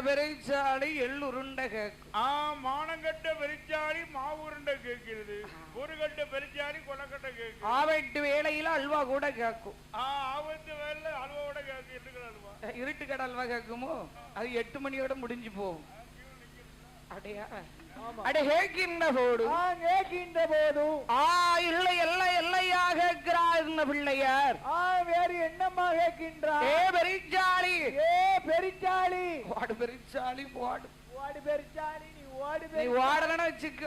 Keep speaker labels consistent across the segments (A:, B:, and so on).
A: பெருச்சாளி எள்ளுருண்டை கேக்கும்.
B: மானங்கட்ட பெருச்சாளி மாவுருண்டை கேட்கிறது. ஒரு கட்ட பெருச்சாளி கொலக்கட்டை கேட்கும்.
A: ஆவட்டு வேளையில அல்வா கூட கேக்கும்.
B: ஆவட்டு வேலை அல்வாவோட கேட்கும்.
A: இருட்டு கடை அல்வா கேக்குமோ? அது 8 மணியோட முடிஞ்சு போகும். அடையா அட கேட்கின்ற போது இல்லை இல்லை இல்லையா கேட்கிறார் பிள்ளையார்.
C: வேறு என்னம்மா கேட்கின்றார்?
A: ஏ பெரிச்சாளி,
C: ஏ பெரிச்சாளி,
A: வாடு பெரிச்சாளி, வாடு
C: வாடு பெரிச்சாளி,
A: நீ வாடலன்னு வச்சுக்க.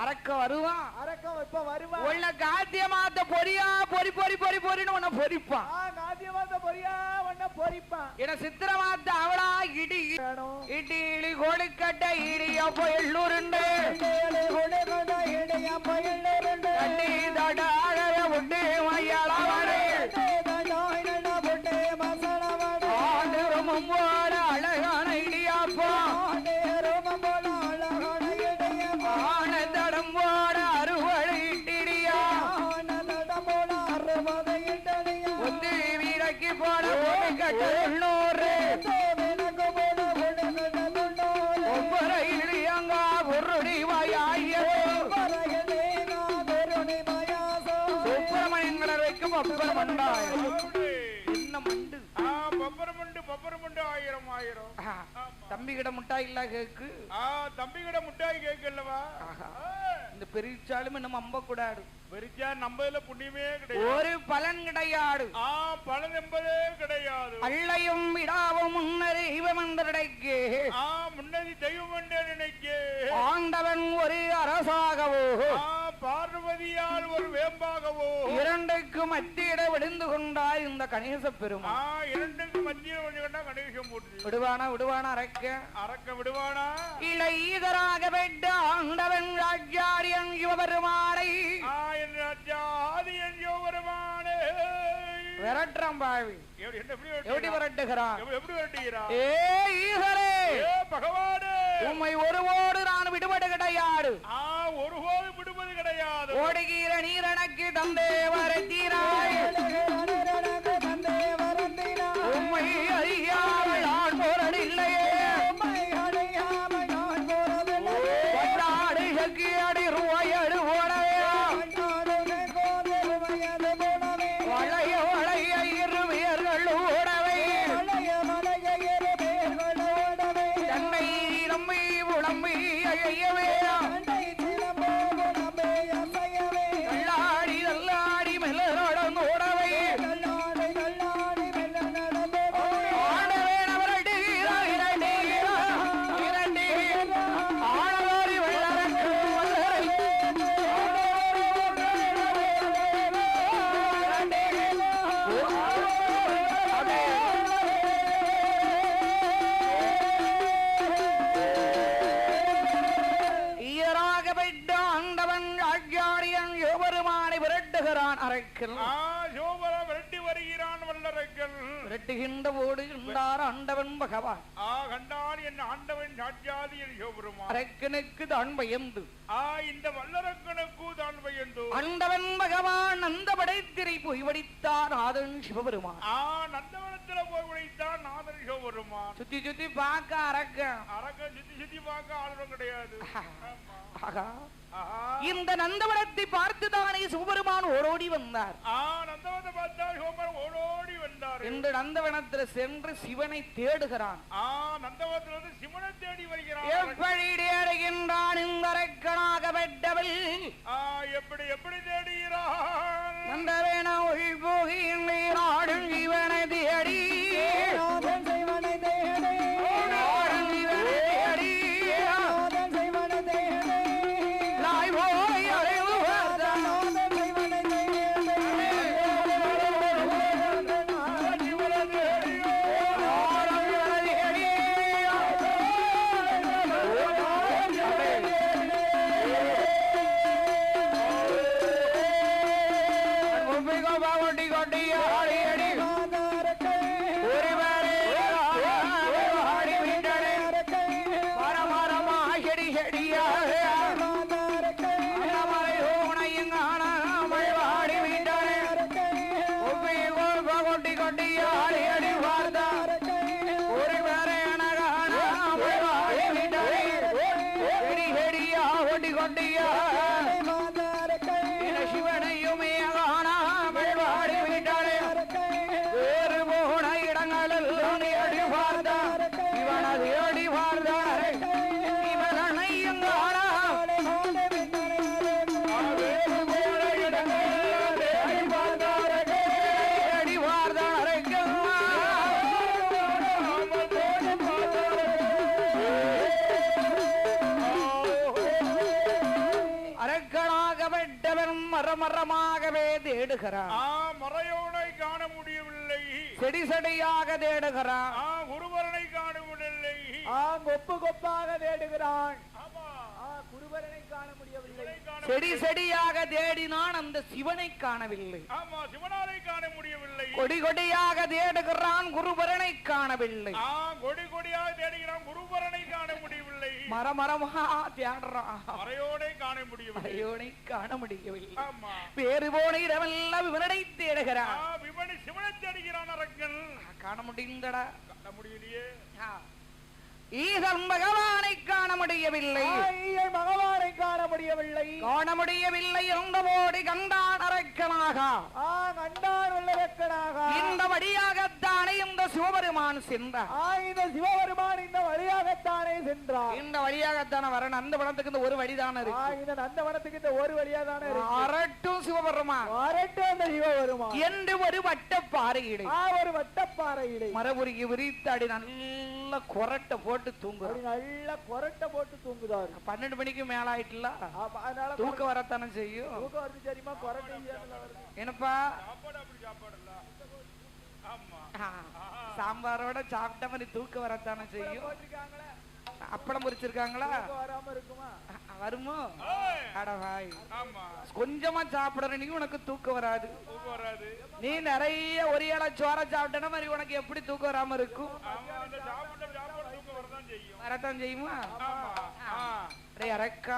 A: அரக்க வருவான்.
C: அரக்கம் இப்ப வருவான்.
A: உள்ள காத்தியமாத்த பொரியா பொறி பொறி பொறி பொறின்னு உன்னை பொறிப்பான்.
C: காத்தியமாத்த பொரியா உன்னை பொறிப்பான்.
A: என சித்திரமாத்த அவளா இடி இடி இடி கொடுக்கட்ட இடியப்ப எள்ளூருண்டு கண்ணி தடாக உண்டு மையாளவனே ஆண்டுரமும்போட அழகான இடியாப்பா ஆனந்தடம் போட அறுவடை இட்டிடியா ஒன்று வீரக்கு போட கட்ட 100 ஒவ்வொரு இடியங்கா பொருடி வாயாயோ சுப்பிரமணியன் வைக்கும் அப்பர் மண்டாயம். என்ன மண்டு?
B: பப்பரமண்டு 1000
A: தம்பி கிட்ட முட்டாய் இல்ல கேக்கு.
B: தம்பி கிட்ட முட்டாய் கேக்கல்லவா?
A: இந்த பெரிச்சாலும் நம்ம அம்ப கூடாது.
B: பெரிச்சா நம்பதுல புண்ணியமே கிடையாது.
A: ஒரு பலன் கிடையாது.
B: பலன் என்பதே கிடையாது.
A: அள்ளையும் விடாவும் முன்னறி இவமந்தடைக்கு
B: முன்னதி தெய்வம் என்று நினைக்கு
A: ஆண்டவன் ஒரு அரசாகவோ
B: பார்வதியால் ஒரு வேம்பாகவோ
A: இரண்டுக்கு மத்தியிட விழுந்து கொண்டாய் இந்த கணேச பெருமா.
B: இரண்டுக்கு மத்தியில் கொண்டா கணேசம் போட்டு
A: விடுவானா விடுவானா அரக்க விடுவானா இல்லை ஈதராக பெற்ற ஆண்டவன் ராஜ்யாரியன் யுவபெருமானை விரட்டுறான் பாவி. எப்படி விரட்டுகிறான்? ஏ ஈசரே
B: பகவானே
A: உம்மை ஒருவோடு நான் விடுபடு கிடையாது.
B: ஒருபோது விடுவது கிடையாது.
A: ஓடுகிற நீரனுக்கு தந்தே வரத்தீராய் உம்மை அறியாமல் நான் போரடில்லையே பட்டாடு சக்கி அடி ரூபாயடு போடவே வளைய வளைய இருவியர்கள் ஓடவே தன்னை நம்பி உடம்பி ஐயவே கல்லாடி நல்லாடி மெல்லரோட ஓடவே விரட்டுகின்ற போடு இருந்தார் ஆண்டவன் பகவான்.
B: கண்டான் என் ஆண்டவன் சாட்சாதியில் சிவபெருமான்
A: அரக்கனுக்கு தான் பயந்து
B: இந்த வல்லரக்கனுக்கு தான் பயந்து
A: ஆண்டவன் பகவான் நந்த படைத்திரை போய் வடித்தார் நாதன் சிவபெருமான்.
B: நந்தவனத்துல போய் வடித்தார் நாதன் சிவபெருமான்.
A: சுத்தி சுத்தி பார்க்க அரக்க
B: சுத்தி சுத்தி பார்க்க ஆளுநர் கிடையாது.
A: இந்த நந்தவனத்தை பார்த்துதானே சிவபெருமான் ஓடோடி வந்தார்.
B: நந்தவனத்தை பார்த்தா சிவபெருமான் ஓடோடி வந்தார்.
A: இந்த நந்தவனத்தில் சென்று சிவனை தேடுகிறான்.
B: நந்தவனத்தில் சிவனை தேடி வருகிறான்.
A: எப்படி தேடுகின்றான் இந்த அரக்கனாக பெற்றவள்?
B: எப்படி எப்படி தேடுகிறான்?
A: நந்தவன ஒழிபோகின்ற ஆடும் சிவனை தேடி மரமாகவே தேடுகிறான்.
B: மறையோனை காண முடியவில்லை.
A: செடி செடியாக தேடுகிறான்.
B: குருவரனை காண முடியவில்லை.
C: கொப்பு கொப்பாக தேடுகிறான். குருவரனை காண முடியவில்லை.
A: செடி செடியாக தேடினான், அந்த சிவனை காணவில்லை.
B: சிவனாரை காண முடியவில்லை.
A: கொடி கொடியாக தேடுகிறான், குருவரனை காணவில்லை.
B: கொடி கொடியாக தேடுகிறான், குருவரனை காண முடியவில்லை.
A: மரமரமா தேடுறான்,
B: மறையோனை காண முடியவில்லை.
A: மறையோனை காண முடியவில்லை. வேறு போன இடமெல்லாம் விவனை தேடுகிறான்.
B: விவனை சிவனை தேடுகிறான். அரக்கன்
A: காண முடிந்தடா,
B: காண முடியலையே.
A: ஈசன் பகவானை காண முடியவில்லை.
C: பகவானை காண முடியவில்லை.
A: காண முடியவில்லை என்ற போடி கண்டான் அரக்கனாக.
C: கண்டான் உள்ளரக்கனாக.
A: இந்த வழியாகத்தானே இந்த சிவபெருமான் சென்றார்.
C: இந்த சிவபெருமான் இந்த வழியாகத்தானே சென்றார்.
A: இந்த வழியாகத்தான வர நந்தவனத்துக்கு இந்த ஒரு வழிதானே இருக்கு.
C: இந்த நந்தவனத்துக்கு இந்த ஒரு வழியா தானே இருக்கு.
A: அரட்டும் சிவபெருமான்,
C: அரட்டும் அந்த சிவபெருமான்
A: என்று ஒரு வட்டப்பாறையிடை,
C: ஒரு வட்டப்பாறையிடை
A: மரபுரிக்கு விரித்தாடி நல்ல கொரட்டை போட்டு தூங்குறார்.
C: நல்ல கொரட்டை போட்டு தூங்குதார்.
A: 12 மணிக்கு மேல ஆயிட்டுல,
C: அதனால
A: தூக்கம் வரத்தானே செய்யும்.
C: தூக்கம் வருது தெரியுமா? கொரட்டை
A: என்னப்பா
B: சாப்பாடு அப்படி சாப்பாடுல. ஆமா,
A: சாம்பாரோட சாப்பிட்ட மாதிரி தூக்கம் வரத்தானே செய்யும். அப்பளம் பொரிச்சிருக்காங்களா?
C: வராம இருக்குமா?
A: வருமோ? அடவாய்,
B: ஆமா,
A: கொஞ்சமா சாப்பிடுற நீ உனக்கு தூக்கம் வராது.
B: தூக்கம் வராது.
A: நீ நிறைய ஒரு இலை சோற சாப்பிட்டன மாதிரி உனக்கு எப்படி தூக்கம் வராம இருக்கும்?
B: அந்த சாப்பிட்ட சாப்பாடு தூக்கம் வரதான் செய்யும்.
A: வரத்தான் செய்யுமா?
B: ஆமா.
A: அரக்கா,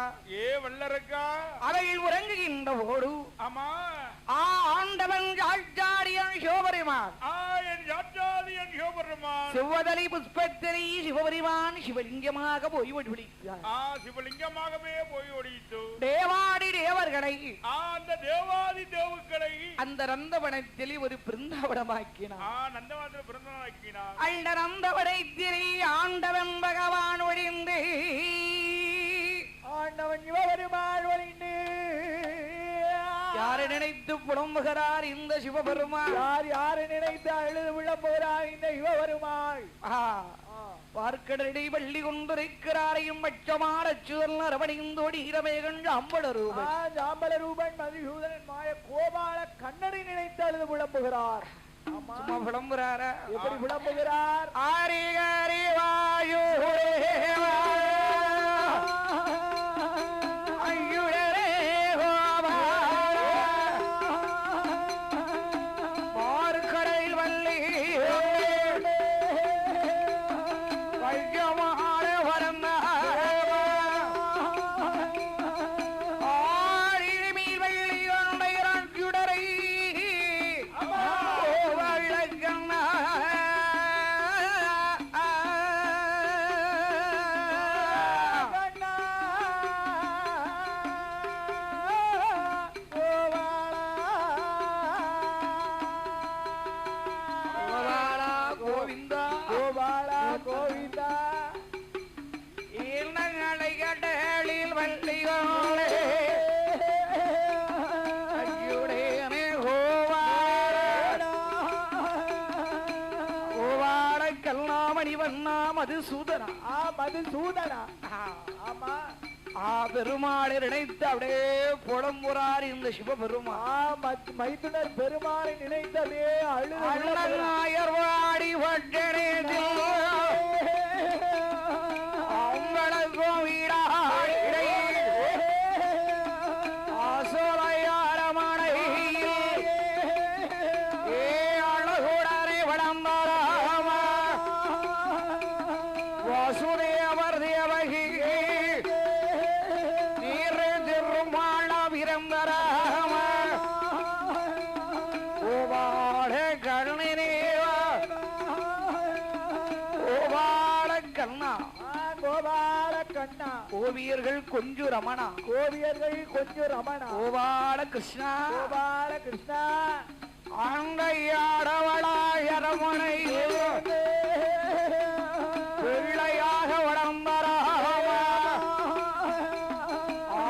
B: வல்லரக்கா,
A: அவையில் உறங்குகின்ற போடு
B: ஆமா,
A: ஆண்டவன் ஆச்சாரியன் சிவபெருமான்,
B: என் யாச்சாரியன் சிவபெருமான்,
A: செவ்வதலி புஷ்பத்திரை சிவபெருமான் சிவலிங்கமாக போய் ஒளிவிழித்தார்.
B: சிவலிங்கமாகவே போய் ஒழித்து
A: தேவாடி தேவர்களை,
B: அந்த தேவாதி தேவுக்களை
A: அந்த நந்தவனத்தில் ஒரு பிருந்தாவனமாக்கினார்.
B: நந்தவனத்தில் பிருந்தாவனமாக்கினார்.
A: அந்த நந்தவனத்தில் ஆண்டவன் பகவான் ஒழிந்து,
C: ஆண்டவன் சிவபெருமான் ஒழிந்து
A: யாரை நினைத்து புலம்புகிறார் இந்த சிவபெருமான்?
C: யாரை நினைத்து அழுது விளம்புகிறார் இந்த சிவபெருமான்?
A: பார்க்கடலை வள்ளி கொண்டிருக்கிறாரையும் பட்சமான சுவர்ணரவணிந்தோடி இரமேகன் ஜாம்பல ரூபன்,
C: ஜாம்பல ரூபன் மதுசூதனன் மாய கோபால கண்ணனை நினைத்து அழுது விளம்புகிறார்.
A: சும்மா விளம்புறாரா?
C: எப்படி விளம்புகிறார்?
A: ஆரி ஹரி வாயு மதுசூதனா,
C: மதுசூதனா, ஆமா,
A: பெருமாளை நினைத்து அப்படியே புலம்புறார் இந்த சிவபெருமான்.
C: மைத்துனர் பெருமாளை நினைத்ததே
A: அழுநாயர்வாடி வட்டனே அவங்களுக்கும் வீடாய் ஆசோலையாரமனை அழகுடனே வளர்ந்தாராம வாசுதேவர் தேவகி நீர் திருமாள விரந்தராம ஓவாட கண்ணினேவா ஓவாட கண்ணா
C: கோபால கண்ணா
A: கோவியர்கள் கொஞ்சு ரமணா
C: கோவியர்கள் கொஞ்சம் ரமணா
A: கோபால கிருஷ்ணா
C: கோபால கிருஷ்ணா
A: ஆண்டையாடவளாயரமனை பிள்ளையாக வளம்பராம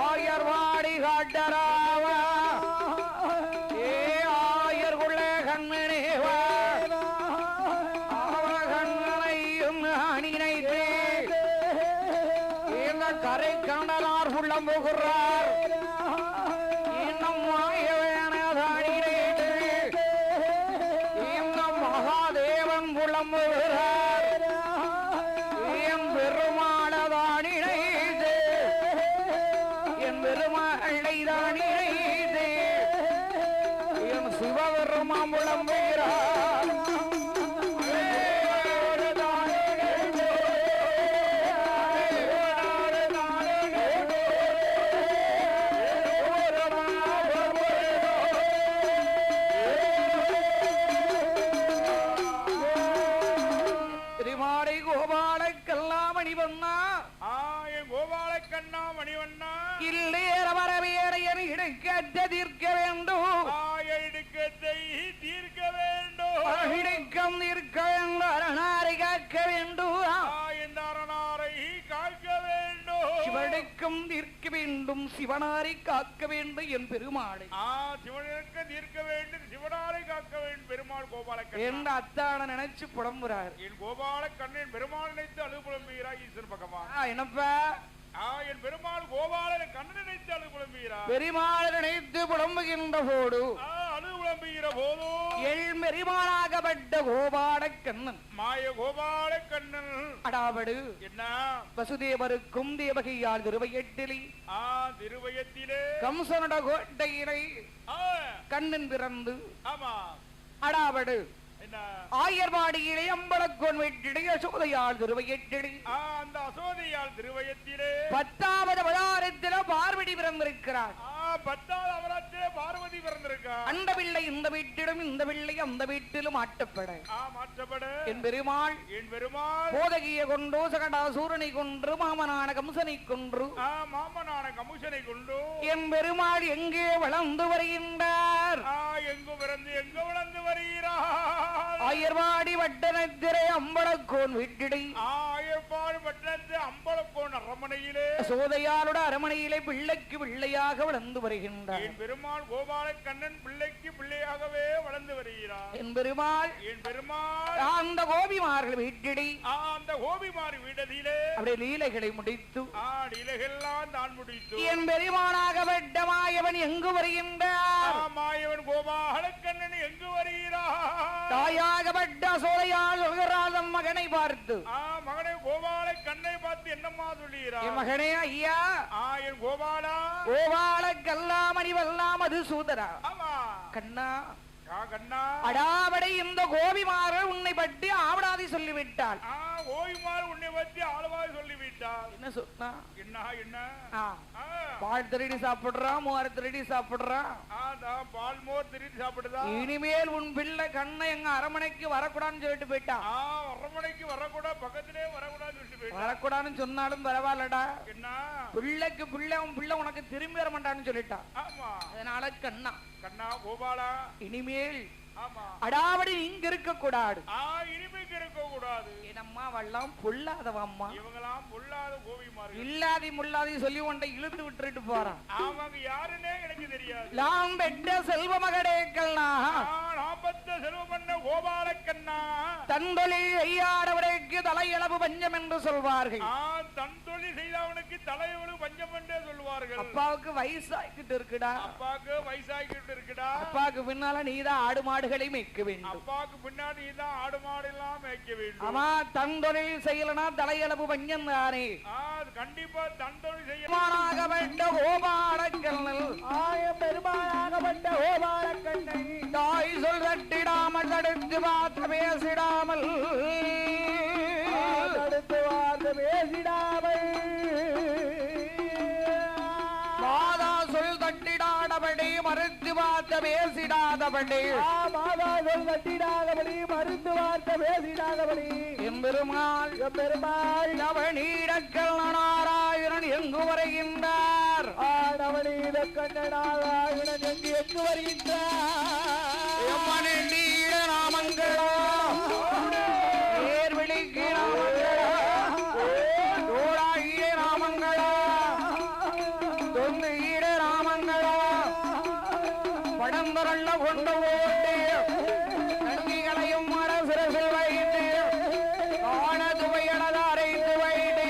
A: ஆயர்வாடி காட்டராம ஏ ஆயர்குள்ள கண்ணனேவா அவ கண்ணனையும் அணினைத்தே இந்த கரை கண்டனார் உள்ளம் போகிறார் இன்னும் மாய விளம்புகிறார் என் பெருமாளதான் இணைது என் பெருமாளை தான் இணைது என் சிவபெருமான் விளம்புகிறார் தீர்க்க வேண்டும் இடுக்கம் தீர்க்க வேண்டும் அரணாரை காக்க வேண்டும் சிவனுக்கும் தீர்க்க வேண்டும் சிவனாரை காக்க வேண்டும் என் பெருமாளை
B: சிவனுக்கு தீர்க்க வேண்டும் சிவனாரை காக்க வேண்டும் பெருமாள் கோபாலக்கண்ணன்
A: என் அத்தான நினைச்சு புலம்புறார்
B: என் கோபாலக்கண்ணன் பெருமாள் நினைத்து அழுது புலம்புகிறார் ஈஸ்வர பகவான்
A: என்னப்பா
B: என் பெருமாள் கோபாலனை கண்ணன் நினைத்து அழுது புலம்புகிறார்
A: பெருமாள் நினைத்து புலம்புகின்ற போது
B: அழுது புலம்புகிற போது
A: எள் பெருமாளாகப்பட்ட கோபால கண்ணன்
B: மாய கோபால கண்ணன்
A: அடாவடு
B: என்ன
A: வசுதேவருக்கும் தேவகையால் திருவையட்டிலே
B: திருவயத்திலே
A: கம்சனோட கோட்டையிலே கண்ணன் பிறந்து
B: ஆமா
A: அடாவடு ஆயர்வாடியிலே அம்பலக்கோன் வீட்டிலே அசோதையால் திருவையட்டிலே
B: அந்த அசோதையால் திருவயத்திலே
A: 10வது அவதாரத்திலே பார்வதி பிறந்திருக்கிறார்
B: 10வது அவதாரத்திலே பார்வதி பிறந்திருக்கார்
A: அந்த பிள்ளை இந்த வீட்டிலும் இந்த பிள்ளை அந்த வீட்டிலும் மாற்றப்பட என் பெருமாள் போதகியை கொண்டு சகடாசூரனை கொன்று மாமனான கம்சனை கொன்று என் பெருமாள் எங்கே வளர்ந்து வருகின்றார்
B: எங்கு பிறந்து எங்கு வளர்ந்து வருகிறார்
A: ஆயர்வாடி வட்டனத்திலே அம்பலக்கோன் வீட்டிடை
B: ஆயர்வாடி வட்டனத்து அம்பலக்கோன் அரமனையிலே
A: சோதையாரோட அரமனையிலே பிள்ளைக்கு பிள்ளையாக வளர்ந்து வருகின்றார்
B: என் பெருமாள் கோபால கண்ணன் பிள்ளைக்கு பிள்ளையாகவே வளர்ந்து வருகிறார்
A: என் பெருமாள் அந்த கோபிமார்கள் வீட்டிடை
B: அந்த கோபிமார் வீடதிலே
A: அப்படியே லீலைகளை முடித்து
B: லீலைகள்லாம் தான் முடித்து
A: என் பெருமானாக வெட்ட மாயவன் எங்கு வருகின்றார்
B: மாயவன் கோபால கண்ணன் எங்கு வருகிறார்
A: தாயாகப்பட்ட சோலையால் சொல்கிறார் தம் மகனை பார்த்து
B: மகனை கோபால கண்ணை பார்த்து என்னம்மா சொல்லுகிறார்
A: மகனே ஐயா
B: என் கோபாலா
A: கோபால கல்லாமணி வல்லாம் அது சூதரா கண்ணா அடாவடை இந்த கோபிமார்கள் உன்னை பற்றி ஆவடாதி சொல்லிவிட்டாள்
B: கோபிமார் உன்னை பற்றி ஆளவாதி சொல்லிவிட்டாள்
A: என்ன சொன்னா
B: என்ன
A: பால் திருடி சாப்பிடுறான் மோர் திருடி சாப்பிடுறான்
B: பால் மோர் திருடி சாப்பிடுறா
A: இனிமேல் உன் பிள்ளை கண்ணை எங்க அரமனைக்கு வரக்கூடாதுன்னு சொல்லிட்டு போயிட்டான்
B: அரமனைக்கு வரக்கூடாது பக்கத்திலே வரக்கூடாதுன்னு சொல்லிட்டு போயிட்டான்
A: வரக்கூடாதுன்னு சொன்னாலும் பரவாயில்லடா என்ன பிள்ளைக்கு பிள்ளை உன் பிள்ளை உனக்கு திரும்பி வர மாட்டான்னு சொல்லிட்டான் அதனால கண்ணா
B: கோபாலா
A: இனிமேல் அடாவடி இங்க இருக்க கூடாது
B: இனிமேல் இருக்க கூடாது
A: என்னம்மா வல்லாம் பொல்லாதவம்மா
B: இவங்கெல்லாம் பொல்லாத கோபிமார்கள்
A: இல்லாதி முல்லாதி சொல்லி ஒன்றை இழுத்து விட்டுட்டு போறான்
B: அவங்க யாருன்னே எனக்கு தெரியாது
A: லாம் பெற்ற செல்வ மகடே கண்ணா
B: செல்வ பண்ண கோபால கண்ணா
A: தந்தொழில் ஐயாடவரைக்கு தலையளவு பஞ்சம் என்று சொல்வார்கள்
B: தன் தொழில் செய்தவனுக்கு தலையளவு பஞ்சம் என்றே சொல்வார்கள்
A: அப்பாவுக்கு வயசாகிட்டு இருக்குடா
B: அப்பாவுக்கு வயசாகிட்டு இருக்குடா
A: அப்பாவுக்கு பின்னால நீதான் ஆடு மாடுகளை மேய்க்க வேண்டும்
B: அப்பாவுக்கு பின்னாடி நீதான் ஆடு மாடு எல்லாம் மேய்க்க வேண்டும்
A: ஆமா தன் தொழில் செய்யலனா தலையளவு பஞ்சம் தானே
B: கண்டிப்பா தன் தொழில்
A: செய்யமாகப்பட்ட கோபால கண்ணல் பெருமானாகப்பட்ட கோபால கண்ணை தாய் சொல் தட்டிடாமல் தடுத்து பார்த்து பேசிடாமல் தடுத்து பார்த்து பேசிடாமல் மாதா சொல் தட்டிடாதபடி மறுத்து பார்த்த பேசிடாதபடி மாதா சொல் தட்டிடாதபடி மறுத்து பார்த்த பேசிடாதபடி எம்பெருமாள் நவநீடக்கல் நாராயணன் எங்கு வருகின்றார் நவநீட கண்ண நாராயணன் எங்கு வருகின்றார் நீட நாமங்களா நேர்விழிக்கு நாமங்களா தோழாகிய நாமங்களா தொங்கு ஈட ராமங்களா படம்பரல்ல கொண்டு ஓட்டு கண்ணிகளையும் மரசிரசில் வைத்து காண துவையனது அரைத்து வைத்து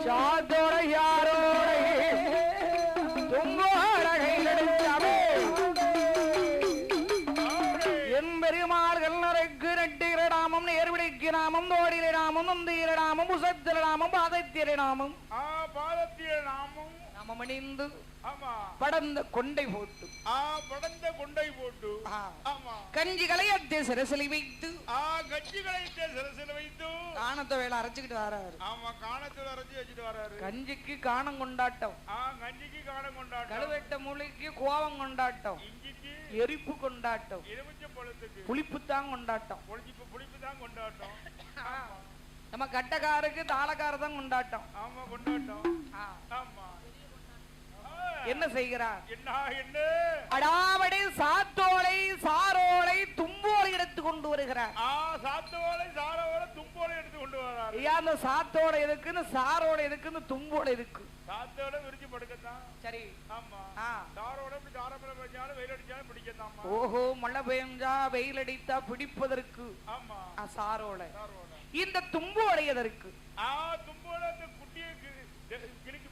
A: சாத்தோட யாரோட துங்கோடகை எடுத்தாமே என் பெருமார்கள் நரைக்கு நட்டுகிறாம் நாமம் தோடில நாமம் நந்தியில நாமம் உசத்தில நாமம் பாதத்தில நாமம்
B: பாதத்தில நாமம்
A: நாமம் அணிந்து
B: ஆமா
A: படந்த கொண்டை போட்டு
B: படந்த கொண்டை போட்டு ஆமா
A: கஞ்சிகளை அத்தை சிரசிலை வைத்து
B: கஞ்சிகளை சிரசில வைத்து
A: காணத்தை வேலை அரைச்சுக்கிட்டு வராரு.
B: ஆமா காணத்துல அரைச்சு வச்சுட்டு வராரு.
A: கஞ்சிக்கு காணம் கொண்டாட்டம்,
B: கஞ்சிக்கு காணம் கொண்டாட்டம்,
A: கழுவெட்ட மூளைக்கு கோவம் கொண்டாட்டம்,
B: இஞ்சிக்கு
A: எரிப்பு கொண்டாட்டம்,
B: எலுமிச்சை பழத்துக்கு
A: புளிப்பு தான் கொண்டாட்டம்,
B: புளிப்பு தான் கொண்டாட்டம்.
A: நம்ம கட்டக்காருக்கு தாளக்கார தான் கொண்டாட்டம்.
B: ஆமா கொண்டாட்டம். ஆமா
A: என்ன செய்கிறார்?
B: என்ன
A: அடாவடி சாத்தோலை சாரோலை தும்போலை எடுத்து கொண்டு வருகிறார்.
B: சாத்தோலை சாரோலை தும்போலை எடுத்து கொண்டு வரார்.
A: அந்த சாத்தோட எதுக்குன்னு சாரோட எதுக்குன்னு தும்போட எதுக்கு?
B: சாத்தோட விரிச்சு படுக்கத்தான்.
A: சரி.
B: ஆமா. சாரோட இப்படி சாரமலை பெஞ்சாலும் வெயில் அடிச்சாலும் பிடிக்கத்தான்.
A: ஓஹோ, மழை பெஞ்சா வெயில் அடித்தா பிடிப்பதற்கு.
B: ஆமா
A: சாரோலை. இந்த தும்போலை எதற்கு?
B: தும்போலை அந்த குட்டியை கிளிக்கு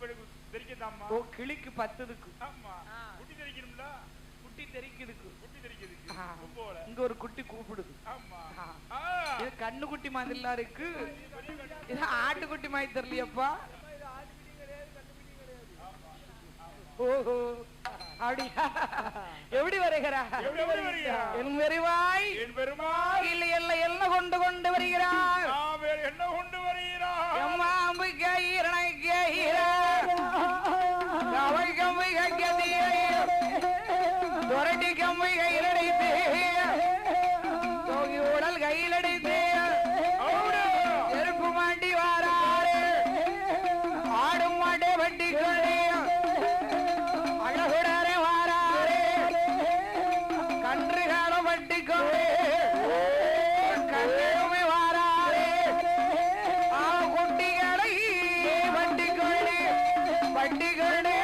B: தெரிக்கதாமா.
A: ஓ, கிளிக்கு பத்துதுக்கு.
B: ஆமா குட்டி தெரிக்கணும்ல.
A: குட்டி தெரிக்குதுக்கு.
B: குட்டி தெரிக்குதுக்கு. தும்போல இங்க
A: ஒரு குட்டி கூப்பிடுது.
B: ஆமா
A: இது கண்ணு குட்டி மாதிரிலாம் இருக்கு. இது ஆட்டுக்குட்டி மாதிரி தெரியலையப்பா. ஓஹோ, அப்படியா? எப்படி வருகிறார்? என் பெருவாய் இல்லை இல்லை என்ன கொண்டு கொண்டு வருகிறார்?
B: என்ன கொண்டு வருகிறார்?
A: எம்மாம்பு கயிறனை கயிறார் அவை கம்பு கட்டி கம்பு கையிலடைத்து தோகி உடல் கையிலடைத்து செருப்பு மாட்டி வாராரு. ஆடும் மாட்டே வட்டி கொள்ளி அழகுடரே வாராரு. கன்று காலம் வட்டி கொள்ளி கண்ணுமே வாராரு. குட்டிகளை வட்டி கொள்ளி வட்டி கொள்ளி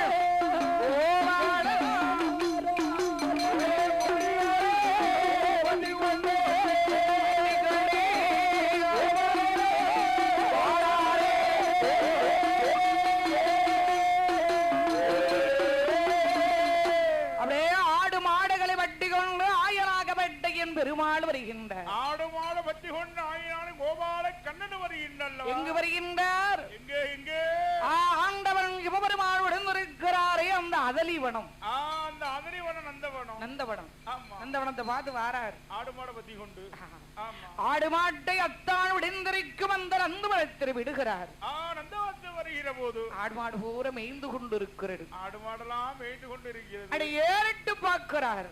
A: பெருமாள் வருகின்ற
B: ஆடு மாடு பற்றி கொண்டு ஆயினான கோபால கண்ணன் வருகின்றனர்.
A: எங்கு வருகின்றார்?
B: எங்கே எங்கே?
A: ஆண்டவன் சிவபெருமானுடன் இருக்கிறாரே அந்த அதலிவனம்.
B: அந்த அதலிவனம் நந்தவனம்.
A: நந்தவனம்.
B: ஆமா
A: நந்தவனத்தை பார்த்து வாரார்.
B: ஆடு மாடு பற்றி கொண்டு. ஆமா
A: ஆடு மாட்டை அத்தான் உடைந்திருக்கும் அந்த நந்தவனத்தில் விடுகிறார்.
B: நந்தவனத்தில் வருகிற போது
A: ஆடு மாடு பூரா மேய்ந்து கொண்டிருக்கிறது.
B: ஆடு மாடெல்லாம் மேய்ந்து கொண்டு இருக்கிறது.
A: அடி ஏறிட்டு பார்க்கிறார்.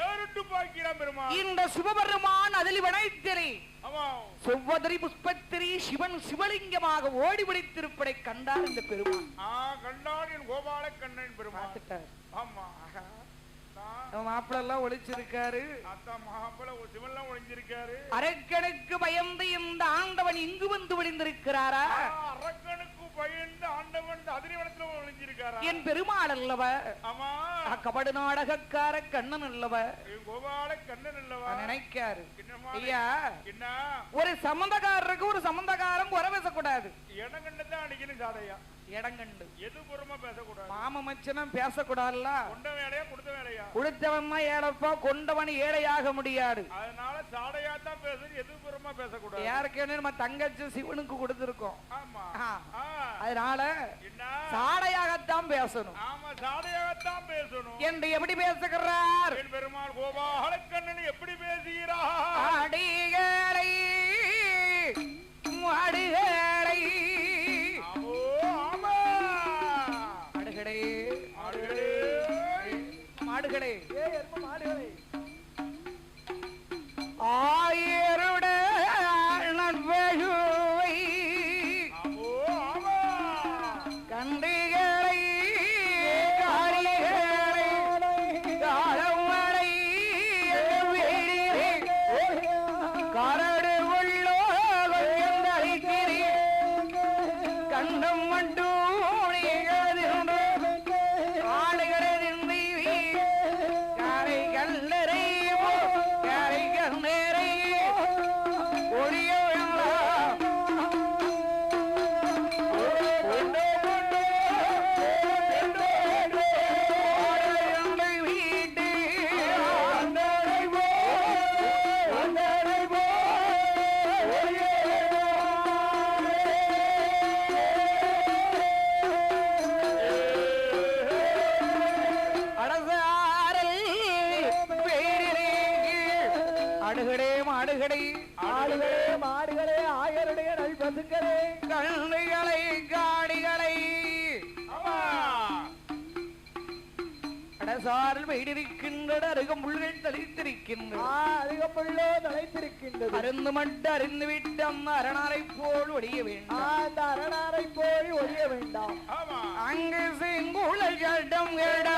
B: ஏறிட்டு பார்க்கிறார் பெருமாள்.
A: இந்த சிவபெருமான் அதில் வனைத்திரை செவ்வதிரி புஷ்பத்திரி சிவன் சிவலிங்கமாக ஓடி பிடித்திருப்பதை கண்டார் இந்த பெருமான்.
B: கண்டார் என் கோபால கண்ணன் பெருமாள்.
A: பார்த்துட்டார்.
B: ஆமா
A: மாப்பிள்ள எல்லாம் ஒளிச்சிருக்காரு.
B: சிவன்லாம் ஒளிஞ்சிருக்காரு.
A: அரக்கனுக்கு பயந்து இந்த ஆண்டவன் இங்கு வந்து விழுந்திருக்கிறாரா?
B: அரக்கனுக்கு பயந்து ஆண்டவன் அதிரிவனத்துல ஒளிஞ்சிருக்காரா?
A: என் பெருமாள் அல்லவ.
B: ஆமா
A: கபடு நாடகக்கார கண்ணன் அல்லவ.
B: கோபால கண்ணன் அல்லவா
A: நினைக்காரு.
B: ஐயா என்ன
A: ஒரு சம்பந்தக்காரருக்கு ஒரு சம்பந்தக்காரம் குறை பேசக்கூடாது.
B: இடம் கண்டுதான் அடிக்கணும் சாதையா.
A: இடம் கண்டு
B: எதுபுறமா பேசக்கூடாது.
A: மாம மச்சனம் பேசக்கூடாதுல்ல.
B: கொண்ட வேலையா கொடுத்த வேலையா?
A: கொடுத்தவன் ஏழப்பா கொண்டவன் ஏழையாக முடியாது.
B: அதனால சாடையா தான் பேசணும். எதுபுறமா பேசக்கூடாது.
A: யாருக்கு நம்ம தங்கச்சி சிவனுக்கு கொடுத்திருக்கோம்.
B: ஆமா
A: அதனால சாடையாகத்தான் பேசணும்.
B: ஆமா சாடையாகத்தான் பேசணும்
A: என்று எப்படி பேசுகிறார்
B: என் பெருமாள் கோபால கண்ணன்? எப்படி பேசுகிறார்?
A: அடிகளை அடிகளை மாடுகளே ஆயருட நட்பகுவை கண்டிகளை காரிகளை காலமடை கரடு
C: மாடுகளே ஆயருடைய நல் பசுங்களே
A: கண்ணுகளை காடிகளை அடசாரில் வெயிலிருக்கின்றன அருகம்புள்கள் தளித்திருக்கின்றன
C: அருகம்புள்ளோ தலைத்திருக்கின்றது
A: அருந்து மட்டு அறிந்து விட்டு அந்த அரணாரை போல் ஒழிய வேண்டாம்
C: அந்த அரணாரை போய் ஒழிய வேண்டாம்
A: அங்கு செங்குள சட்டம் கேட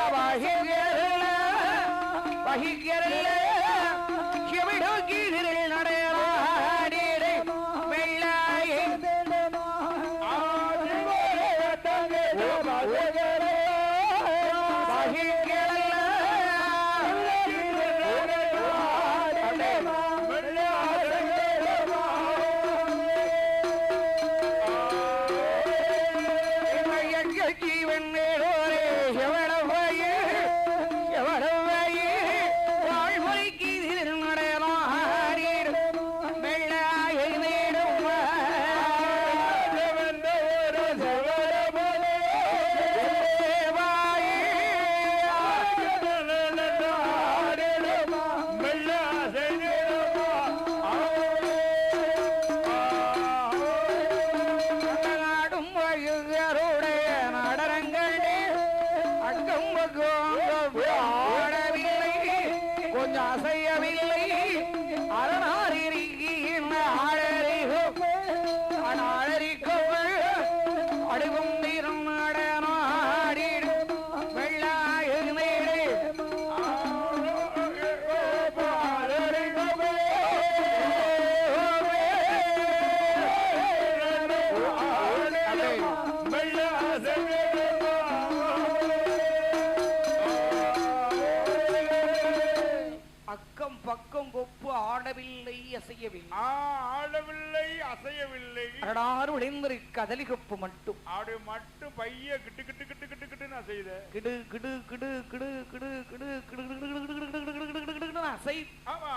A: வகிக்கிறல்ல கீழில் நடையாடிடை வெள்ளாயே கொஞ்சம் அசையவில்லை அரணாரிருக்கின்ற அழறிக்கவள் அடுகும் நீரும் நடனாடிடும் வெள்ளாய நீரே பக்கம் கொப்பு ஆடவில்லை அசையவில்லை
B: ஆடவில்லை அசையவில்லை
A: அடாறு உடைந்திருக்கு அதலி கொப்பு மட்டும்
B: ஆடு மட்டும் பைய கிட்டு கிட்டு கிட்டு கிட்டு கிட்டுன்னு அசையுது
A: கிடு கிடு கிடு கிடு கிடு கிடு கிடு அசை
B: ஆமா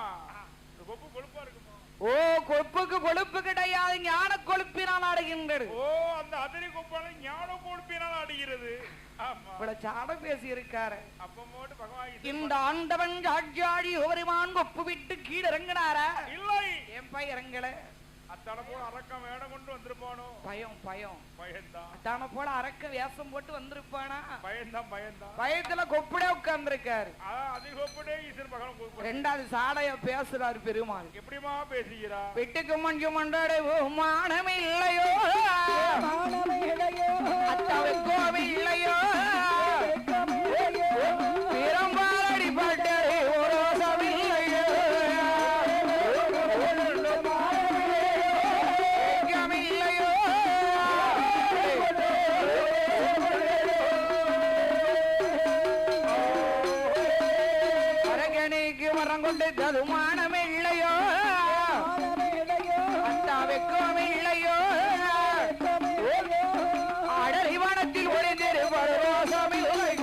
B: கொப்பு கொழுப்பா இருக்குமா
A: ஓ கொப்புக்கு கொழுப்பு கிடையாது ஞான கொழுப்பினால் ஆடுகின்றது
B: ஓ அந்த அதிரி கொப்பான ஞான கொழுப்பினால் ஆடுகிறது
A: சாடம் பேசி இருக்காரு இந்த
B: இந்த
A: ஆண்டவன் சாட்சியாடி ஒருமான் கொப்பு விட்டு கீழிறங்கினாரா
B: இல்லை
A: என் பை இறங்கல
B: அத்தான போல அரக்கம் வேடம் கொண்டு வந்திருப்பானோ
A: பயம் பயம்
B: பயந்தான்
A: அத்தான போல அரக்க வேஷம் போட்டு வந்திருப்பானா
B: பயந்தான் பயந்தான்
A: பயத்துல கொப்புடே உட்கார்ந்து இருக்காரு
B: அது கொப்புடே ஈஸ்வர பகவான்
A: ரெண்டாவது சாடைய பேசுறாரு பெருமாள்
B: எப்படிமா பேசுகிறா
A: வெட்டுக்கு மஞ்சு மண்டாடே மானம் இல்லையோ அத்தாவுக்கு இல்லையோ பெரும்பாலடி பட்டே ஒரு இல்லையோ வரம் கொண்டு ததுமானம் இல்லையோ அத்தாவுக்கும் இல்லையோ அடறிவானத்தில் ஒளிந்திரு பரவாசம் இல்லை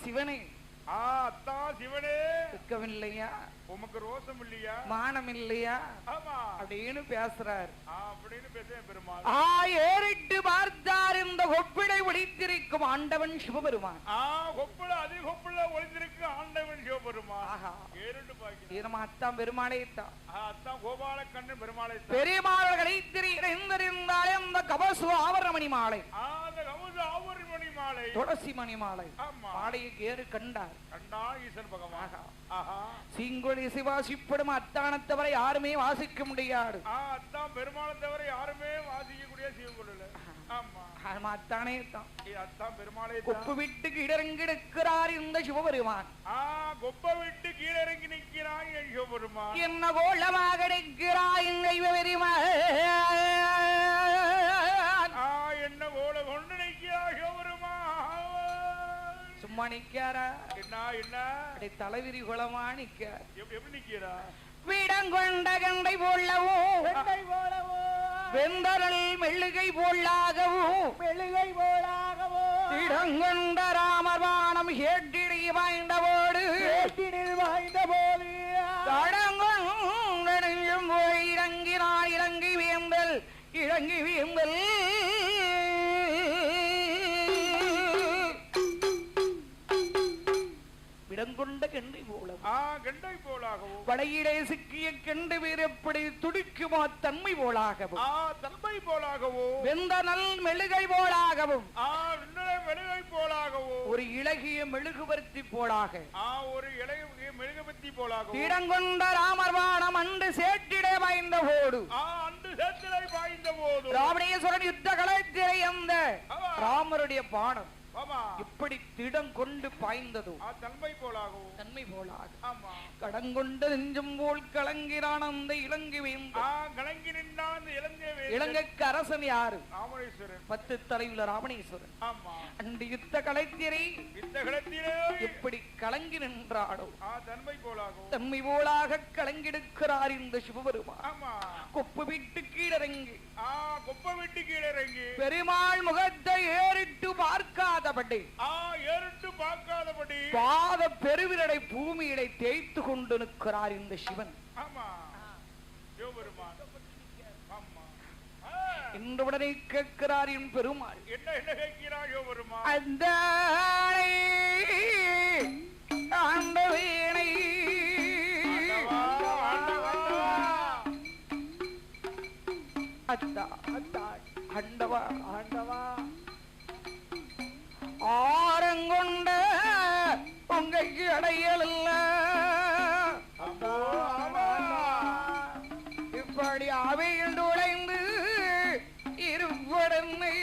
A: சிவனே
B: சிவனே
A: இல்லையா
B: உமக்கு ரோசம் இல்லையா
A: மானம் இல்லையா
B: ஆமா
A: அப்படின்னு பேசுறாரு
B: அப்படின்னு பேசுறேன் பெருமாள்
A: ஏறிட்டு பார்த்தார் இந்த கொப்பிடை ஒளித்திருக்கும் ஆண்டவன் சிவபெருமான்
B: கொப்பிட அதிக கொப்பிட ஒளிந்திருக்கு ஆண்டவன் சிவபெருமான் ஏறிட்டு பார்க்கிறேன்
A: அத்தான் பெருமாளே தான்
B: அத்தான் கோபால கண்ணன் பெருமாளை
A: பெருமாள்களை திரிந்தாலே அந்த கவசு ஆவரணமணி மாலை
B: அந்த கவசு ஆவரணமணி மாலை
A: துளசி மணி மாலை மாலையை ஏறு கண்டார்
B: கண்டா ஈசன் பகவான்
A: சிங்கொழி சிவாசிப்படும் அத்தானத்தவரை யாருமே வாசிக்க முடியாது
B: அத்தான் பெருமாளை தவிர யாருமே வாசிக்கக்கூடிய சிவகுருல
A: அத்தானே தான்
B: அத்தான் பெருமாளை
A: கொப்பு விட்டு கீழறங்கி நிற்கிறார் இந்த சிவபெருமான்
B: கொப்ப விட்டு கீழறங்கி நிற்கிறாய் சிவபெருமான்
A: என்ன கோலமாக நிற்கிறாய் பெருமாள்
B: என்ன கோல கொண்டு நிற்கிறாய் சிவபெருமான்
A: சும்மா நிக்காரா
B: என்ன
A: தலைவிரி குளமா நிக்கார்
B: எப்படி நிக்கிறா
A: விடங்கொண்ட கண்டை போலவும் வெந்தரல் மெழுகை போலாகவும் இடங்கொண்ட ராமர்வானம் ஏட்டிடி வாய்ந்தவோடு தடங்கும் போய் இறங்கினார் இறங்கி வேந்தல் இறங்கி வீந்தல் விடங்கொண்ட கெண்டை போலாகவும் படையிலே சிக்கிய கெண்டு வீர் எப்படி துடிக்குமோ தன்மை போலாகவும் வெந்த நல் மெழுகை போலாகவும் ஒரு இளகிய மெழுகுவர்த்தி போலாக இடங்கொண்ட ராமர்வானம் அன்று சேற்றிடே பாய்ந்த போடு ராவணேஸ்வரன் யுத்த களத்திலே அந்த ராமருடைய பானம் இப்படி திடம் கொண்டு பாய்ந்ததோ தன்மை போலாக கடங்கொண்ட நெஞ்சம் போல் கலங்கிறான் அந்த இலங்கை இலங்கைக்கு அரசன் யாரு? 10 தலையுள்ள ராவணேஸ்வரன். அந்த யுத்த களத்திலே எப்படி கலங்கி நின்றாடோ தன்மை போலாக கலங்கெடுக்கிறார் இந்த சிவபெருமான். கொப்பு விட்டு கீழறங்கி பெருமாள் முகத்தை ஏறிட்டு பார்க்காதபடி பாத பெருவிரடை பூமியிலை தேய்த்து கொண்டு நிற்கிறார் இந்த சிவன். இன்றுடனே கேட்கிறார் என் பெருமாள்.
B: என்ன கேட்கிறாயோ பெருமாள்?
A: அந்த ஆண்ட வீணை ஆண்டவா ஆண்டவா ஆரங்கொண்ட உங்களுக்கு அடையல் இப்படி அவையில் உடைந்து இருப்படமை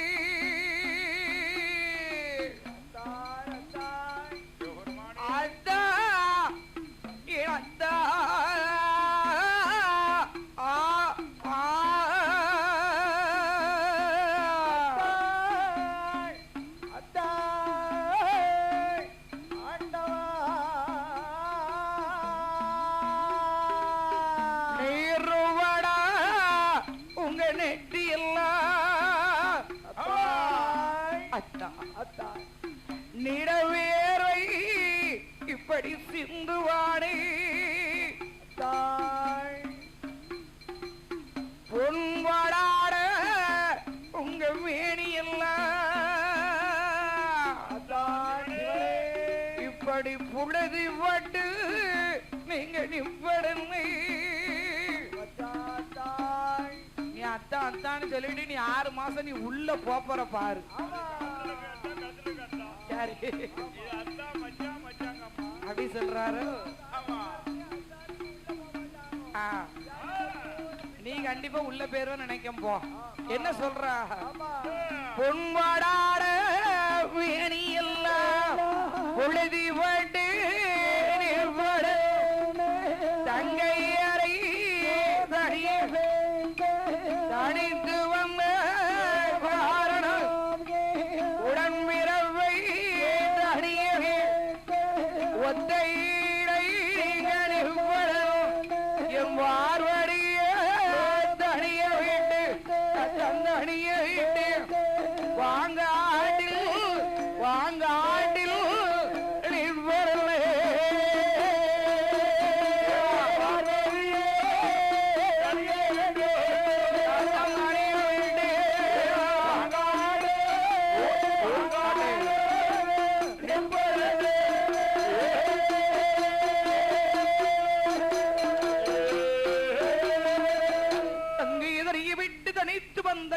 A: நிறவேரை இப்படி சிந்துவானே பொன்வாடாட உங்க வேணியெல்லாம் இப்படி புழுதி பட்டு நீங்க நிப்படனை நீ அத்தான் அத்தான்னு சொல்லிட்டு நீ 6 மாசம் நீ உள்ள போற பாரு. அப்படி சொல்றாரு. நீ கண்டிப்பா உள்ள பேருவ நினைக்கும் போ. என்ன சொல்ற? பொன்வாடாட வேணி எல்லாம் பொழுதி பட்டு தங்கையறை தனித்து வந்த காரணம் உடன்பிறவை தனியவே ஒத்தையிடை எம் பார்வடிய தனிய வீட்டு தனிய வீட்டு வாங்க ஆண்டில் நிவ்வரலே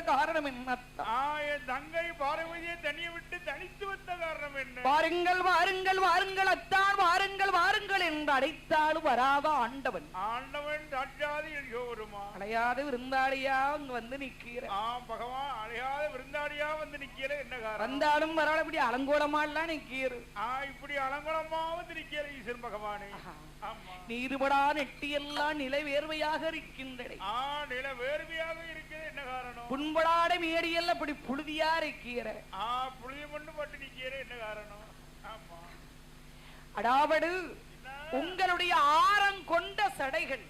A: காரணம் என்ன?
B: தங்கை பார்வதியை தனியை விட்டு தனித்து வந்த காரணம் என்ன?
A: வாருங்கள் வாருங்கள் வாருங்கள் அத்தான் வாருங்கள் வாருங்கள் என்று அழைத்தாலும் வராத ஆண்டவன்
B: சாட்சாதி
A: அழையாத விருந்தாளியா அங்க வந்து நிக்கிற
B: பகவான் அழையாத விருந்தாளியா வந்து நிக்கிற என்ன காரணம்?
A: வந்தாலும் வராத இப்படி அலங்கோலமா எல்லாம் நிக்கிற
B: இப்படி அலங்கோலமா வந்து நிக்கிற ஈஸ்வரன் பகவானே.
A: நீருபடா நெட்டியெல்லாம் நிலை வேர்வையாக இருக்கின்றன.
B: நில வேர்வையாக இருக்கிறது என்ன காரணம்?
A: புண்படாட மேடியெல்லாம் இப்படி புழுதியா இருக்கிற
B: புழுதி மண்ணு பட்டு நிக்கிற என்ன காரணம்?
A: அடாவடு உங்களுடைய ஆரம் கொண்ட சடைகள்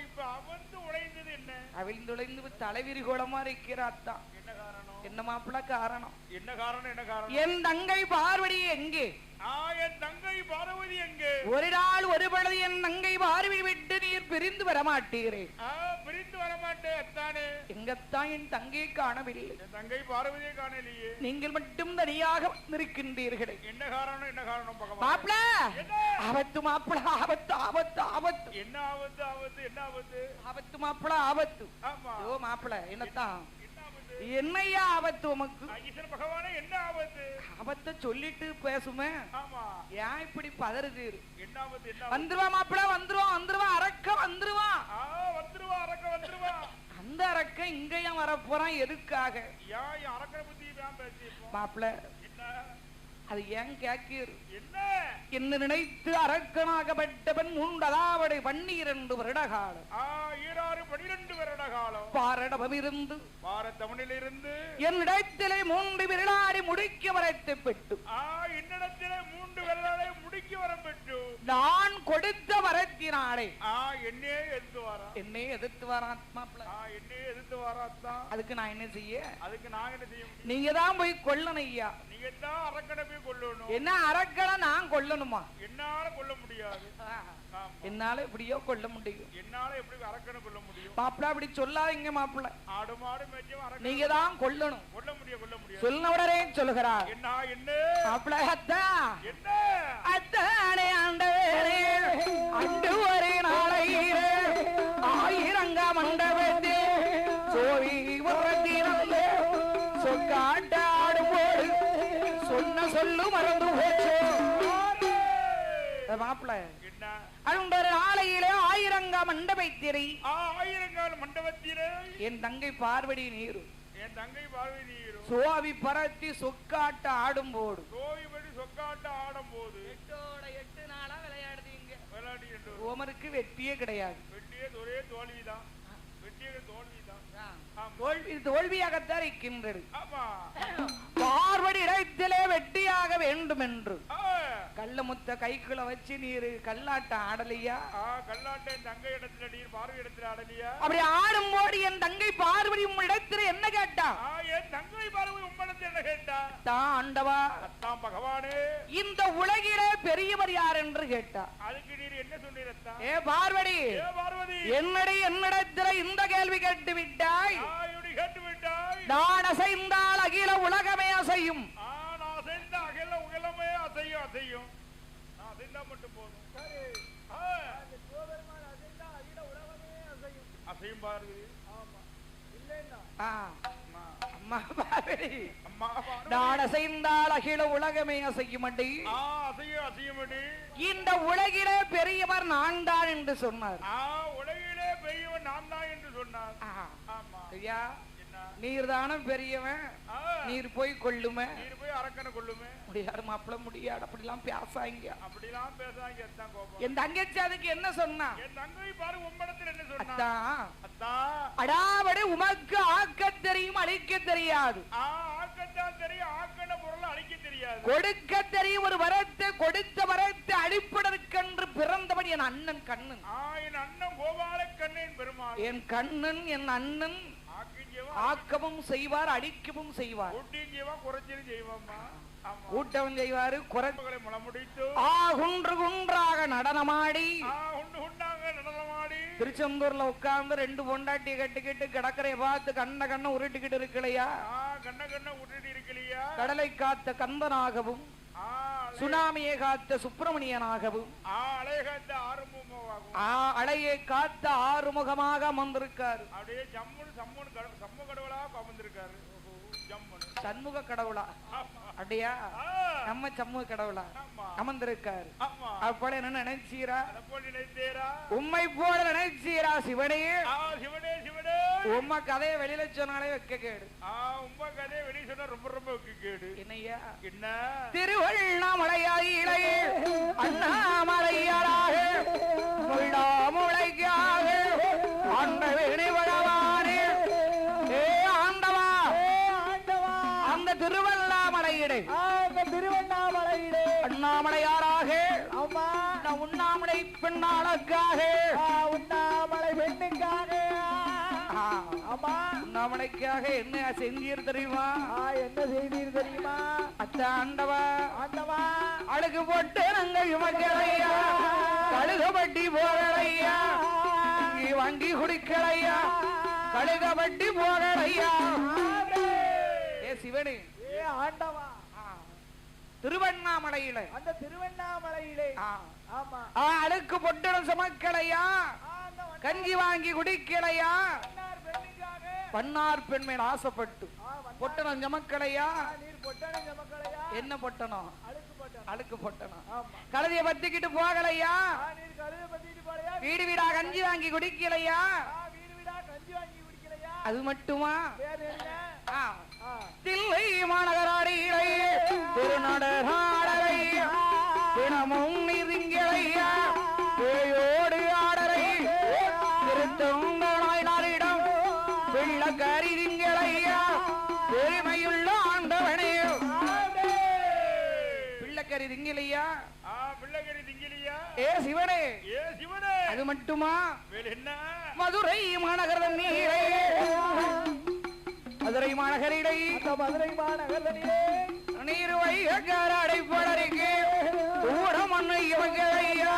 B: இப்ப அவந்து உடைந்தது என்ன?
A: அவிழ்ந்துளைந்து தலைவிரி கோலமா இருக்கிறாத்தான்.
B: என்ன காரணம்?
A: என்ன மாப்பிள்ள காரணம்?
B: என்ன காரணம்? என்ன காரணம்?
A: என் தங்கை பார்வதி எங்கே?
B: என் தங்கை பார்வதி எங்கே?
A: ஒரு நாள் ஒரு பொழுது என் தங்கை பார்வதி விட்டு நீர் பிரிந்து வரமாட்டீரே.
B: பிரிந்து வரமாட்டேன் அத்தானே.
A: எங்கத்தான் என் தங்கையை காணவில்லை.
B: என் தங்கை பார்வதியை காணலையே.
A: நீங்கள் மட்டும் தனியாக வந்திருக்கின்றீர்களே.
B: என்ன காரணம்? என்ன காரணம்?
A: மாப்பிள ஆபத்து, மாப்பிள ஆபத்து, ஆபத்து, ஆபத்து.
B: என்ன ஆபத்து? ஆபத்து என்ன ஆபத்து?
A: ஆபத்து மாப்பிள ஆபத்து. ஓ மாப்பிள என்னத்தான்? என்னையா ஆபத்து உமக்கு?
B: பகவானே என்ன ஆபத்து?
A: ஆபத்தை சொல்லிட்டு பேசுமே. ஏன் இப்படி பதறுது?
B: என்ன ஆபத்து?
A: வந்துருவா மாப்பிள, வந்துருவான், வந்துருவா அரக்க, வந்துருவா,
B: வந்துருவா அரக்க, வந்துருவா.
A: அந்த அரக்க இங்கேயும் வரப்போறான் எதுக்காக?
B: அரக்கனை பத்தி
A: மாப்பிள அது ஏன் கேட்கிறீர்?
B: என்ன
A: நினைத்து அரக்கனாகப்பட்டவன் உண்டதாவடை 12 வருட காலம்,
B: 12 வருட காலம்
A: பாரடமிருந்து
B: பாரதமிழிலிருந்து
A: என்னிடத்திலே 3 விரலாடி முடிக்க வரைத்து பெற்று
B: என்னிடத்திலே 3 விரலாடி முடிக்க வரம் பெற்று
A: நான் கொடுத்த வரத்தினாலே
B: என்னே எதிர்த்து வாரா,
A: என்னே எதிர்த்து வாரான் மாப்பிள.
B: என்னே எதிர்த்து வாராத்தான்.
A: அதுக்கு நான் என்ன செய்ய?
B: அதுக்கு நான் என்ன செய்ய?
A: நீங்க தான் போய் கொல்லணும் ஐயா.
B: நீங்க தான் அரக்கனை போய் கொல்லணும்.
A: என்ன அரக்கனை நான் கொல்லணுமா?
B: என்னால கொல்ல முடியாது.
A: என்னால எப்படியோ கொல்ல முடியும்.
B: என்னால எப்படி அரக்கனை கொல்ல முடியும்?
A: மாப்பிள அப்படி சொல்லாதீங்க மாப்பிள.
B: ஆடு மாடு மேய்ச்சும் அரக்கனை
A: நீங்க தான் கொல்லணும்.
B: கொல்ல முடியும், கொல்ல முடியும்.
A: சொன்ன உடனே சொல்லுகிறார்.
B: என்ன என்ன
A: மாப்பிள அத்தா,
B: என்ன
A: அத்தானே ஆண்டவரே, அண்டு ஒரு நாளையிலே ஆயிரங்க மண்டபத்தே சோழி உறத்தினே சொக்காட்ட ஆடும்போது சொன்ன சொல்லு மறந்து போச்சு. மாப்பிள அண்டொரு நாளையிலே ஆயிரங்க மண்டபத்திரை,
B: ஆயிரங்கால் மண்டபத்திலே
A: என் தங்கை பார்வதி நீரு,
B: என் தங்கை பார்வதி நீரு
A: சோவி பரத்தி சொக்காட்ட ஆடும் போடு,
B: சோவிபடி சொக்காட்ட ஆடும் போது
A: 8 நாளா விளையாடுறீங்க.
B: விளையாடி
A: ஓமருக்கு வெற்றியே கிடையாது.
B: வெற்றியே ஒரே தோல்விதான். வெற்றியே தோல்விதான்.
A: தோல்வியாகத்தான் இருக்கின்றது. பார்வதி இடத்திலே வெற்றியாக வேண்டும் என்று கள்ளமுத்த கைக்குள்ள வச்சு நீர் கல்லாட்ட ஆடலையா?
B: கல்லாட்ட தங்கை இடத்துல நீர் பார்வை இடத்துல ஆடலையா?
A: அப்படி ஆடும்போது என் தங்கை பார்வதி உம் இடத்துல என்ன கேட்டா?
B: என் தங்கை பார்வதி உம்மிடத்தில் என்ன கேட்டா?
A: தான் ஆண்டவா,
B: அத்தான் பகவானே,
A: இந்த உலகிலே பெரியவர் யார் என்று கேட்டா.
B: அதுக்கு நீர் என்ன சொன்னீரத்தா?
A: ஏ பார்வதி,
B: பார்வதி
A: என்னிடத்துல இந்த கேள்வி கேட்டு விட்டாய்.
B: கேட்டு விட்டாய்.
A: நான் அசைந்தால் அகில உலகமே அசையும்.
B: நான் அசைந்த அகில உலகமே அசையும். அசையும் நான் அசைந்தா மட்டும் போதும். அசையும் பார்வதி.
A: அம்மா பார்வதி, நான் அசைந்தால் அகில உலகமே அசையும்.
B: அசையுமடி.
A: இந்த உலகிலே பெரியவர் நான் தான் என்று சொன்னார்.
B: உலகிலே பெரியவர் நான் தான் என்று சொன்னார்.
A: ஐயா, நீர் தானே பெரியவன், நீர் போய் கொள்ளுமே,
B: நீர் போய் அரக்கனை கொள்ளுமே.
A: முடியாது மாப்பிள, முடியாது. அப்படிலாம் பேசாங்க,
B: அப்படிலாம் பேசாங்க.
A: என் தங்கச்சி அதுக்கு என்ன சொன்னா?
B: என் தங்கை பாரு உம்மிடத்தில் என்ன சொன்னா? அத்தா,
A: அடாவடி உமக்கு ஆக்க தெரியும், அழிக்க தெரியாது.
B: ஆக்கத்தான் தெரியும், ஆக்கன பொருள் அழிக்க தெரியாது.
A: கொடுக்க தெரியும், ஒரு வரத்தை கொடுத்த வரத்தை அடிப்பதற்கென்று பிறந்தவன் என் அண்ணன் கண்ணன்.
B: என் அண்ணன் கோபால கண்ணன் பெருமாள்.
A: என் கண்ணன் என் அண்ணன் ஆக்கவும் செய்வார், அடிக்கவும் செய்வார். கூட்டவும் செய்வாரு, குறைகளை முளமுடித்து குன்று குன்றாக நடனமாடி திருச்செந்தூர்ல உட்கார்ந்து 2 பொண்டாட்டி கட்டிக்கிட்டு கடற்கரை பார்த்து கண்ண உருட்டிக்கிட்டு இருக்கலையா? கடலை காத்த கந்தனாகவும் சுனாமியை காத்த சுப்பிரமணியனாகவும் அலையை காத்த ஆறுமுகமாக அமர்ந்திருக்காரு. அப்படியே சண்முக கடவுளா? அப்படியா? நம்ம சண்முக கடவுளா அமர்ந்திருக்காரு. அப்போல என்ன நினைச்சீரா? உண்மை போல நினைச்சீரா? சிவனே உம்மா கதையை வெளியில சொன்னாலே வைக்க கேடு.
B: உம்மா கதையை வெளியே சொன்னா ரொம்ப ரொம்ப வைக்க கேடு.
A: என்னையா?
B: என்ன
A: திருவண்ணாமலையாயிலே அண்ணாமலையாராக முள்ளாமுளைக்காக ஆண்டவனே வளவானே. ஏ ஆண்டவா, அந்த திருவண்ணாமலையிலே அண்ணாமலையாராக உண்ணாமலை பெண்ணாளுக்காக
C: உண்ணாமலை பெண்ணுக்காக ஆமா
A: உண்ணாமலைக்காக என்ன செஞ்சீர் தெரியுமா?
C: என்ன செய்தீர் தெரியுமா?
A: அத்த ஆண்டவா
C: ஆண்டவா
A: அழுகு போட்டு நாங்கள் மக்களையா கழுகப்பட்டி போகலையா இங்கே வாங்கி குடிக்கலையா கழுகப்பட்டி போகலையா. ஏ சிவனே
C: ஏ ஆண்டவா
A: திருவண்ணாமலையில
C: அந்த திருவண்ணாமலையிலே ஆமா
A: அழுக்கு பொட்டணும் சுமக்கலையா கஞ்சி வாங்கி குடிக்கலையா பன்னார் பெண்மேல் ஆசைப்பட்டு பொட்டணம் சமக்கலையா என்ன பொட்டணும் அழுக்கு பொட்டணும் கழுதிய பத்திக்கிட்டு போகலையா வீடு வீடா கஞ்சி வாங்கி குடிக்கலையா அது மட்டுமா தில்லை மாநகராடிகளை திருநடராடலை தினமும் நீதிங்களையா பேயோடு ஆடலை திருத்தொங்கனாய் நாரிடம் பிள்ளக்கரி திங்களையா பெருமையுள்ள ஆண்டவனே பிள்ளக்கரி திங்கலையா
B: பிள்ளைகரி திங்கிலியா
A: ஏ சிவனே
B: ஏ சிவனே
A: அது மட்டுமா
B: என்ன
A: மதுரை மாநகரம் நீரே மதுரை மாநகரிடை
C: மதுரை மாநகரிலே
A: நீர் வைகரை படருக்கு தூரம் மண்ணை இவங்களையா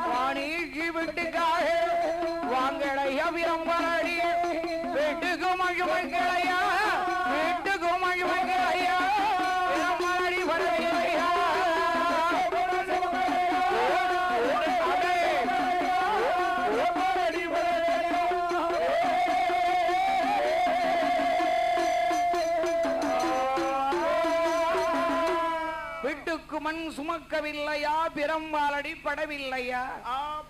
A: வாணிக்கு வீட்டுக்காக வாங்களையா விரம்பரடி வீட்டுக்கு மகிழ்வைகளையா வீட்டுக்கு மகிழ்வைகளையா விரம்பரடி படையா மண் சுமக்கவில்லையா பிரம்பால் அடிப்படவில்லையா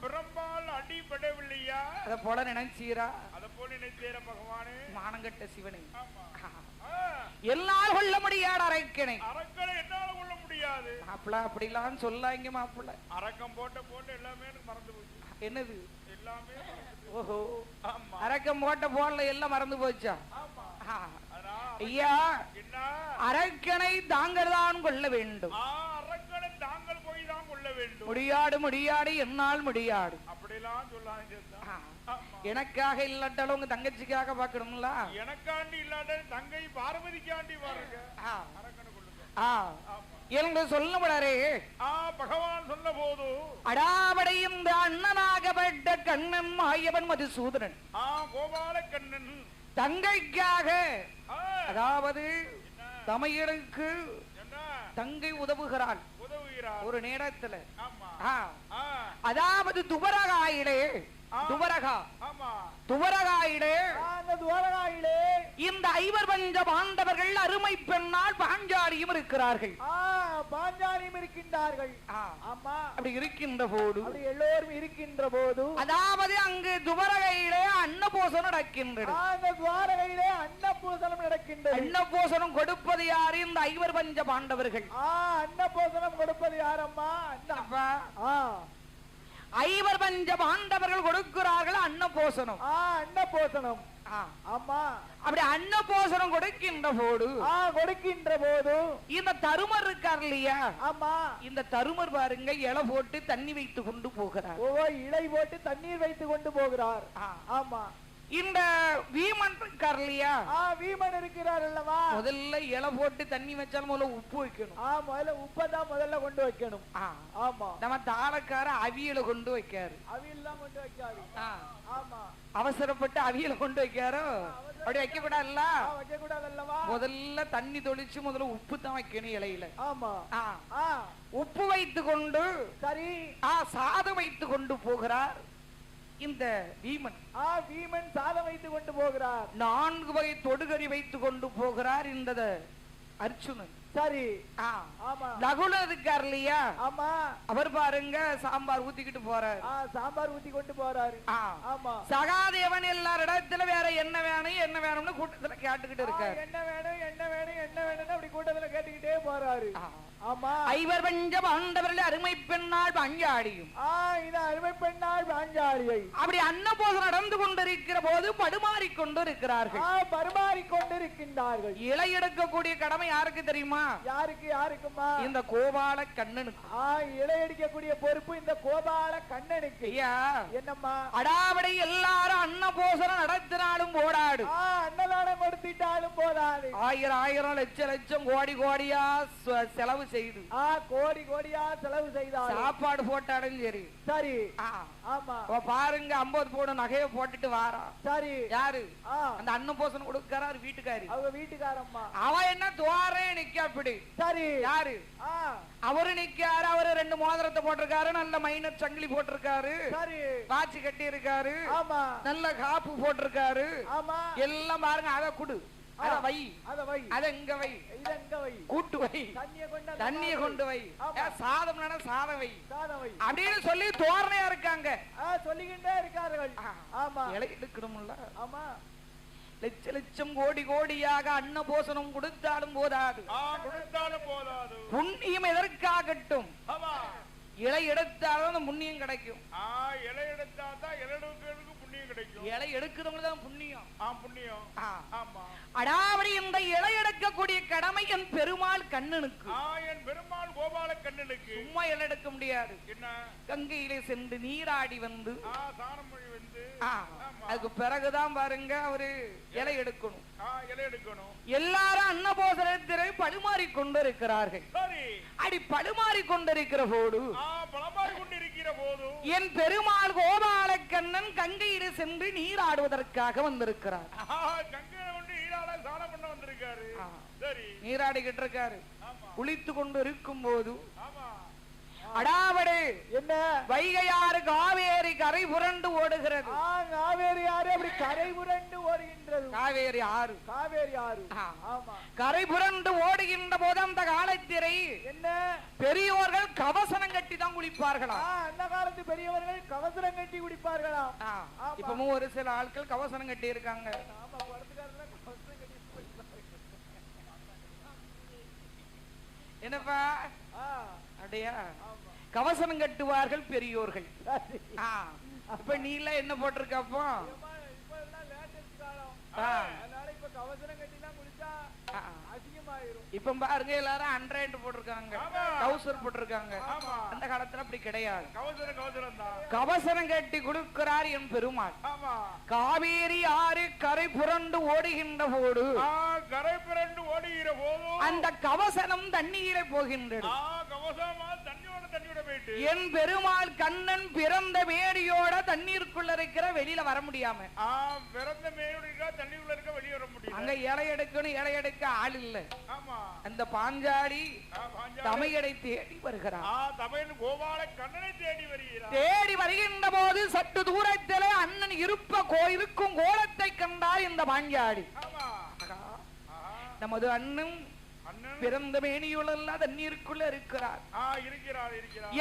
B: பிரம்பால் அடிப்படவில்லையா
A: அத போல நினைச்சீரா
B: அத போல நினைச்சீர பகவானே
A: மானங்கட்ட சிவனே எல்லாம் கொள்ள முடியாது அரக்கனை
B: அரக்கனை என்னால கொள்ள முடியாது
A: மாப்பிள்ள அப்படிலாம் சொல்லாங்க மாப்பிள்ள
B: அரக்கம் போட்டு எல்லாமே எனக்கு மறந்து போச்சு
A: என்னது
B: எல்லாமே
A: ஓஹோ அரக்கம் போடல எல்லாம் மறந்து போச்சா ஐயா அரக்கனை தாங்கள் தான் கொள்ள வேண்டும்
B: அரக்கனை தாங்கள் போய் தான் கொள்ள வேண்டும்
A: முடியாது என்னால் முடியாது
B: அப்படிலாம் சொல்லாங்க
A: எனக்காக இல்லாட்டாலும் உங்க தங்கச்சிக்காக பாக்கணும்ல
B: எனக்காண்டி இல்லாட்ட தங்கை பார்வதிக்காண்டி பாருங்க அரக்கனை கொள்ளுங்க
A: என்று சொல்லப்படாரே
B: பகவான் சொன்ன போது
A: அடாபடை இந்த அண்ணனாகப்பட்ட கண்ணன் மாயவன் மதுசூதனன்
B: கோபால கண்ணன்
A: தங்கைக்காக அதாவது தமையனுக்கு தங்கை உதவுகிறாள் ஒரு நேரத்துல அதாவது துபரகாயிலே இந்த ஐவர் பஞ்ச பாண்டவர்கள் அருமை பெண்ணால் பாஞ்சாலியும் இருக்கிறார்கள் அப்படி இருக்கின்ற போது
C: எல்லோரும் இருக்கின்ற போது
A: அதாவது அங்கு துவரகையிலே அன்னபோசனம் நடக்கின்றது அன்னபோசனம் கொடுப்பது யாரு இந்த ஐவர் பஞ்ச பாண்டவர்கள்
C: அன்னபோசனம் கொடுப்பது யாரம்மா
A: ஐவர் பஞ்ச பாண்டவர்கள் கொடுக்கிறார்கள் அன்னபோசனம்
C: ஆமா
A: அப்படி அன்னபோசனம் கொடுக்கின்ற போது இந்த தருமர் இருக்கார் இல்லையா
C: ஆமா
A: இந்த தருமர் பாருங்க இலை போட்டு தண்ணி வைத்து கொண்டு போகிறார்
C: இலை போட்டு தண்ணீர் வைத்து கொண்டு போகிறார் ஆமா
A: இந்த வீமன் இருக்கார் இல்லையா
C: வீமன் இருக்கிறார் அல்லவா
A: முதல்ல இலை போட்டு தண்ணி வச்சாலும் முதல்ல உப்பு வைக்கணும்
C: முதல்ல உப்பதான் முதல்ல கொண்டு வைக்கணும் ஆமா
A: நம்ம தாளக்கார அவியல கொண்டு வைக்காரு
C: அவியல் தான் கொண்டு வைக்காரு ஆமா
A: அவசரப்பட்டு அவியல கொண்டு வைக்காரோ அப்படி வைக்க கூடாதுல்ல
C: வைக்க கூடாது அல்லவா
A: முதல்ல தண்ணி தொளிச்சு முதல்ல உப்பு தான் வைக்கணும் இலையில
C: ஆமா
A: உப்பு வைத்து கொண்டு
C: சரி
A: சாதம் வைத்து கொண்டு போகிறார் இந்த வீமன்
C: வீமன் சாதம் வைத்து கொண்டு போகிறார்
A: 4 வகை தொடுகறி வைத்து கொண்டு போகிறார் இந்த அர்ச்சுனன்
C: சரி
A: நகுலன் இருக்கார் இல்லையா
C: ஆமா
A: அவர் பாருங்க சாம்பார் ஊத்திக்கிட்டு போறாரு
C: சாம்பார் ஊத்தி கொண்டு போறாரு ஆமா
A: சகாதேவன் எல்லாரிடத்துல வேற என்ன வேணும்னு கூட்டத்துல கேட்டுக்கிட்டு இருக்காரு
C: என்ன வேணும் அப்படி கூட்டத்துல கேட்டுக்கிட்டே போறாரு ஆமா.
A: ஐவர் பஞ்ச பாண்டவர்கள் அருமை பெண்ணாள் பாஞ்சாலியும்
C: இது அருமை பெண்ணாள் பாஞ்சாலியை
A: அப்படி அன்னபோது நடந்து கொண்டிருக்கிற போது படுமாறிக் கொண்டிருக்கிறார்கள்.
C: பரிமாறிக் கொண்டிருக்கின்றார்கள்.
A: இலை எடுக்கக்கூடிய கடமை யாருக்கு தெரியுமா?
C: யாருக்கு? யாருக்குமா?
A: இந்த கோபால கண்ணனுக்கு.
C: இலை எடுக்கக்கூடிய பொறுப்பு இந்த கோபால கண்ணனுக்கு.
A: ஐயா
C: என்னம்மா?
A: அடாவடை எல்லாரும் அன்னபோசனம் நடத்தினாலும் போடாடு,
C: அன்னதானம் கொடுத்துட்டாலும் போதாது.
A: ஆயிரம் ஆயிரம் லட்சம் லட்சம் கோடி கோடியா செலவு செய்து
C: கோடி கோடியா செலவு செய்தால்
A: சாப்பாடு போட்டாலும் சரி.
C: சரி.
A: ஆமா. பாருங்க 50 போடு நகையை போட்டுட்டு வாரா.
C: சரி.
A: யாரு? அந்த அன்னபோசனம் கொடுக்கறாரு வீட்டுக்காரி.
C: அவங்க வீட்டுக்காரம்மா. அவ
A: என்ன துவாரே நிக்க அப்படி.
C: சரி.
A: யாரு? அவரு நிக்காரு. அவரு 2 மோதிரத்தை போட்டிருக்காரு, நல்ல மைனர் சங்கிலி போட்டிருக்காரு,
C: சரி,
A: வாட்சி கட்டி இருக்காரு,
C: ஆமா,
A: நல்ல காப்பு போட்டிருக்காரு,
C: ஆமா,
A: எல்லாம் பாருங்க. அத குடு, அத வை, அத இங்க வை,
C: இத இங்க வை,
A: கூட்டு வை, தண்ணிய கொண்டு வை, சாதம் சாதம் வை அப்படின்னு சொல்லி தோரணையா இருக்காங்க.
C: சொல்லிக்கிட்டே இருக்கார்கள். ஆமா. இலை எடுக்கணும்ல. ஆமா.
A: லட்ச லட்சம் கோடி கோடியாக அன்னபோசனம் கொடுத்தாலும் போதாது, புண்ணியம் எதற்காகட்டும். இலை எடுத்தாலும் புண்ணியம் கிடைக்கும்.
B: இலை எடுத்தாதான் இலைக்கு புண்ணியம் கிடைக்கும்.
A: இலை எடுக்கிறவங்க தான் புண்ணியம்.
B: புண்ணியம். ஆமா.
A: அடாவடி இந்த இலை எடுக்கக்கூடிய கடமை என் பெருமாள் கண்ணனுக்கு.
B: என் பெருமாள் கோபால கண்ணனுக்கு.
A: சும்மா இலை எடுக்க முடியாது.
B: என்ன? கங்கையிலே
A: சென்று நீராடி வந்து
B: சாணம் மொழி வந்து
A: அதுக்கு பிறகுதான் பாருங்க அவரு இலை எடுக்கணும்.
B: இலை எடுக்கணும்.
A: எல்லாரும் அன்னபோசனத்திலே படுமாறி கொண்டிருக்கிறார்கள். அடி படுமாறி கொண்டிருக்கிற போது என் பெருமாள் கோபால கண்ணன் கங்கையிலே சென்று நீராடுவதற்காக வந்திருக்கிறார். நீராடிக்கிட்டு இருக்காரு. குளித்து கொண்டு இருக்கும் போது அடாவடு என்ன வைகையாறு காவேரி கரை புரண்டு ஓடுகிறது.
C: காவேரி ஆறு அப்படி கரை புரண்டு ஓடுகின்றது.
A: காவேரி ஆறு.
C: காவேரி ஆறு. ஆமா.
A: கரை புரண்டு ஓடுகின்ற போது அந்த காலத்திலே என்ன பெரியோர்கள் கவசனம் கட்டி தான் குளிப்பார்களா?
C: அந்த காலத்து பெரியவர்கள் கவசனம் கட்டி குடிப்பார்களா?
A: இப்பவும் ஒரு சில ஆட்கள் கவசனம் கட்டி இருக்காங்க. என்னப்பா அப்படியா? கவசனம் கட்டுவார்கள் பெரியோர்கள். இப்ப நீ எல்லாம் என்ன போட்டிருக்கப்போ? இப்ப பாருங்க எல்லாரும் அண்ட்ராய்டு போட்டிருக்காங்க, கவுசர் போட்டிருக்காங்க. அந்த காலத்துல அப்படி கிடையாது. கவசனம் கட்டி கொடுக்கிறார் என் பெருமாள். காவேரி ஆறு கரை புரண்டு ஓடுகின்ற போது
B: கரை புரண்டு ஓடுகிற போது
A: அந்த கவசனம் தண்ணீரை போகின்றது. என் பெருமாள் கண்ணன் பிறந்த மேடியோட தண்ணீருக்குள்ள இருக்கிற வெளியில வர முடியாம
B: பிறந்த மேடியோட தண்ணீருக்குள்ள இருக்க வெளிய வர முடியும்.
A: அங்க இலை எடுக்கணும், இலை எடுக்க ஆள் இல்ல. அந்த பாஞ்சாலி தமையனை தேடி வருகிறார்.
B: தமையன் கோபால கண்ணனை தேடி வருகிறார்.
A: தேடி வருகின்ற போது சற்று தூரத்திலே அண்ணன் இருக்கும் கோலத்தை கண்டார் இந்த பாஞ்சாலி. நமது அண்ணன் பிறந்த மேனியுள்ள தண்ணீருக்குள்ள இருக்கிறார்.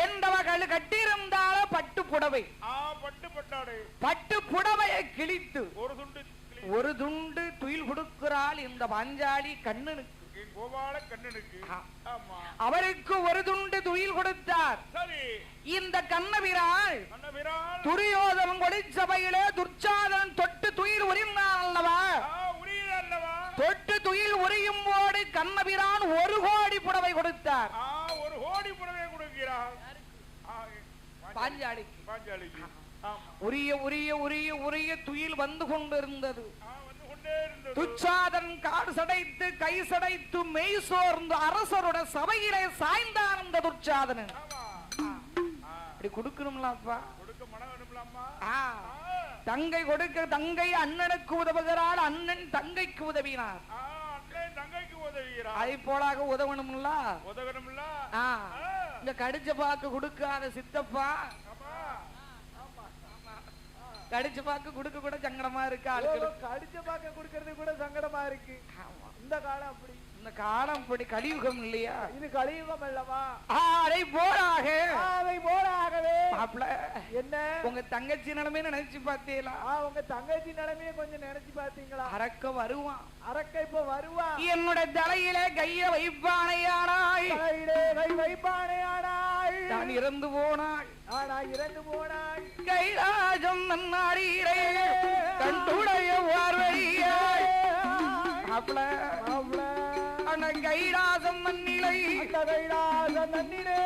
A: எந்த வகை கட்டியிருந்தால பட்டு புடவை, பட்டு புடவையை கிழித்து ஒரு துண்டு துயில் கொடுக்கிறாள் இந்த பாஞ்சாலி கண்ணனுக்கு,
B: கோபால கண்ணனுக்கு.
A: அவருக்கு ஒரு துண்டு துயில் கொடுத்தார். இந்த கண்ணபிரான் துரியோதனன் கொடிச்சபையிலே துர்ச்சாதனன் தொட்டு துயில் உரிந்தான் அல்லவா? தொட்டு துயில் உரியும் போது கண்ணபிரான் 1 கோடி புடவை கொடுத்தார்.
B: 1 கோடி புடவை கொடுக்கிறார்
A: பாஞ்சாலிக்கு. உரிய உரிய உரிய உரிய துயில் வந்து கொண்டிருந்தது. துச்சாதன் காடு சடைத்து கை சடைத்து மெய் சோர்ந்து அரசரோட சபையிலே சாய்ந்தான் அந்த துச்சாதனன். அப்படி கொடுக்கணும்லாப்பா? தங்கை கொடுக்க தங்கை அண்ணனுக்கு உதவுகிறாள், அண்ணன் தங்கைக்கு உதவினார். அதை போலாக உதவணும்ல. இந்த கடிச்ச பாக்கு கொடுக்காத சித்தப்பா கடிச்சு பார்க்க குடுக்க கூட சங்கடமா இருக்கு ஆளுக்கு.
C: கடிச்சு பார்க்க குடுக்கறது கூட சங்கடமா இருக்கு. இந்த காலம் அப்படி.
A: இந்த காலம் படி கலியுகம் இல்லையா?
C: இது கலியுகம் அல்லவா?
A: அதை போலாக
C: அதை போலாகவே.
A: மாப்ள
C: என்ன
A: உங்க தங்கச்சி நிலைமையை நினைச்சு பார்த்தீங்களா?
C: உங்க தங்கச்சி நிலைமையை கொஞ்சம் நினைச்சு பாத்தீங்களா?
A: அரக்க வருவான்.
C: அரக்க இப்ப வருவான்.
A: என்னோட தலையில கைய வைப்பானையானாய்.
C: தலையிலே கை வைப்பானையானாய்.
A: நான் இறந்து போனாள்.
C: ஆனா இறந்து போனாய்.
A: கைலாசம் நன்னாரீரே கண்டுடைய பார்வதியாய். மாப்ள அந்த கைலாசம் நன்னிலை.
C: கைலாசம் நன்னிலை.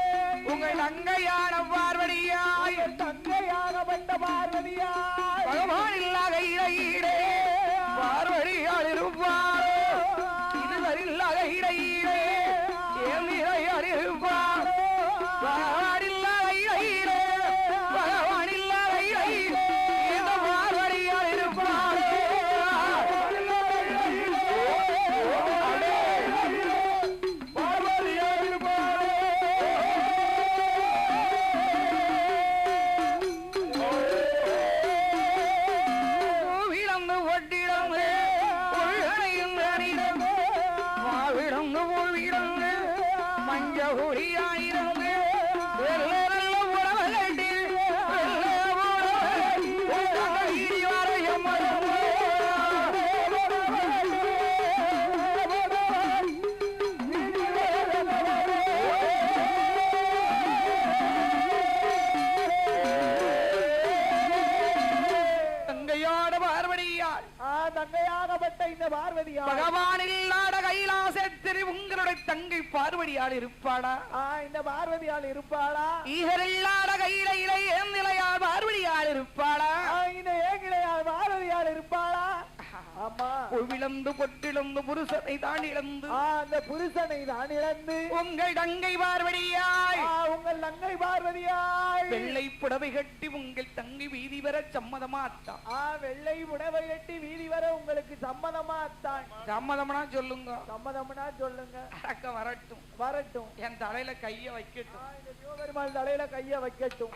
A: உங்கள் தங்கையான பார்வதியாய்.
C: தங்கையாகப்பட்ட பார்வதியாய்.
A: பகவான் இல்லா கையிலே பார்வதியால் இருப்பாரோ. இதுவர் இல்லா கையிலே என் நிறையால் இருப்பாரோ. பகவான் இல்லா கையிலே பகவான் இல்லா கையிலே இந்த பார்வதியால் இருப்பாரோ.
C: பகவான்
A: இல்லாத கைலாசத்தில் உங்களுடைய தங்கை பார்வதியால் இருப்பாளா?
C: இந்த பார்வதியால் இருப்பாளா?
A: ஈகர் இல்லாத கையிலே ஏந்திலையால் பார்வதியால் இருப்பாளா?
C: இந்த ஏகிலையால் பார்வதியால் இருப்பாளா? ஆமா.
A: விழுந்து பொட்டிழந்து புருஷனை தான் இழந்து
C: அந்த புருஷனை தான் இழந்து
A: உங்கள் தங்கை பார்வதியாய்.
C: உங்கள் தங்கை பார்வதியாய்
A: வெள்ளை புடவை கட்டி உங்கள் தங்கை வீதி வர சம்மதமாத்தான்.
C: வெள்ளை புடவை கட்டி வீதி வர உங்களுக்கு சம்மதமாத்தான்.
A: சம்மதம்னா சொல்லுங்க.
C: சம்மதம்னா சொல்லுங்க.
A: அரக்க வரட்டும்.
C: வரட்டும்.
A: என் தலையில கைய வைக்கட்டும்.
C: சிவபெருமான் தலையில கைய வைக்கட்டும்.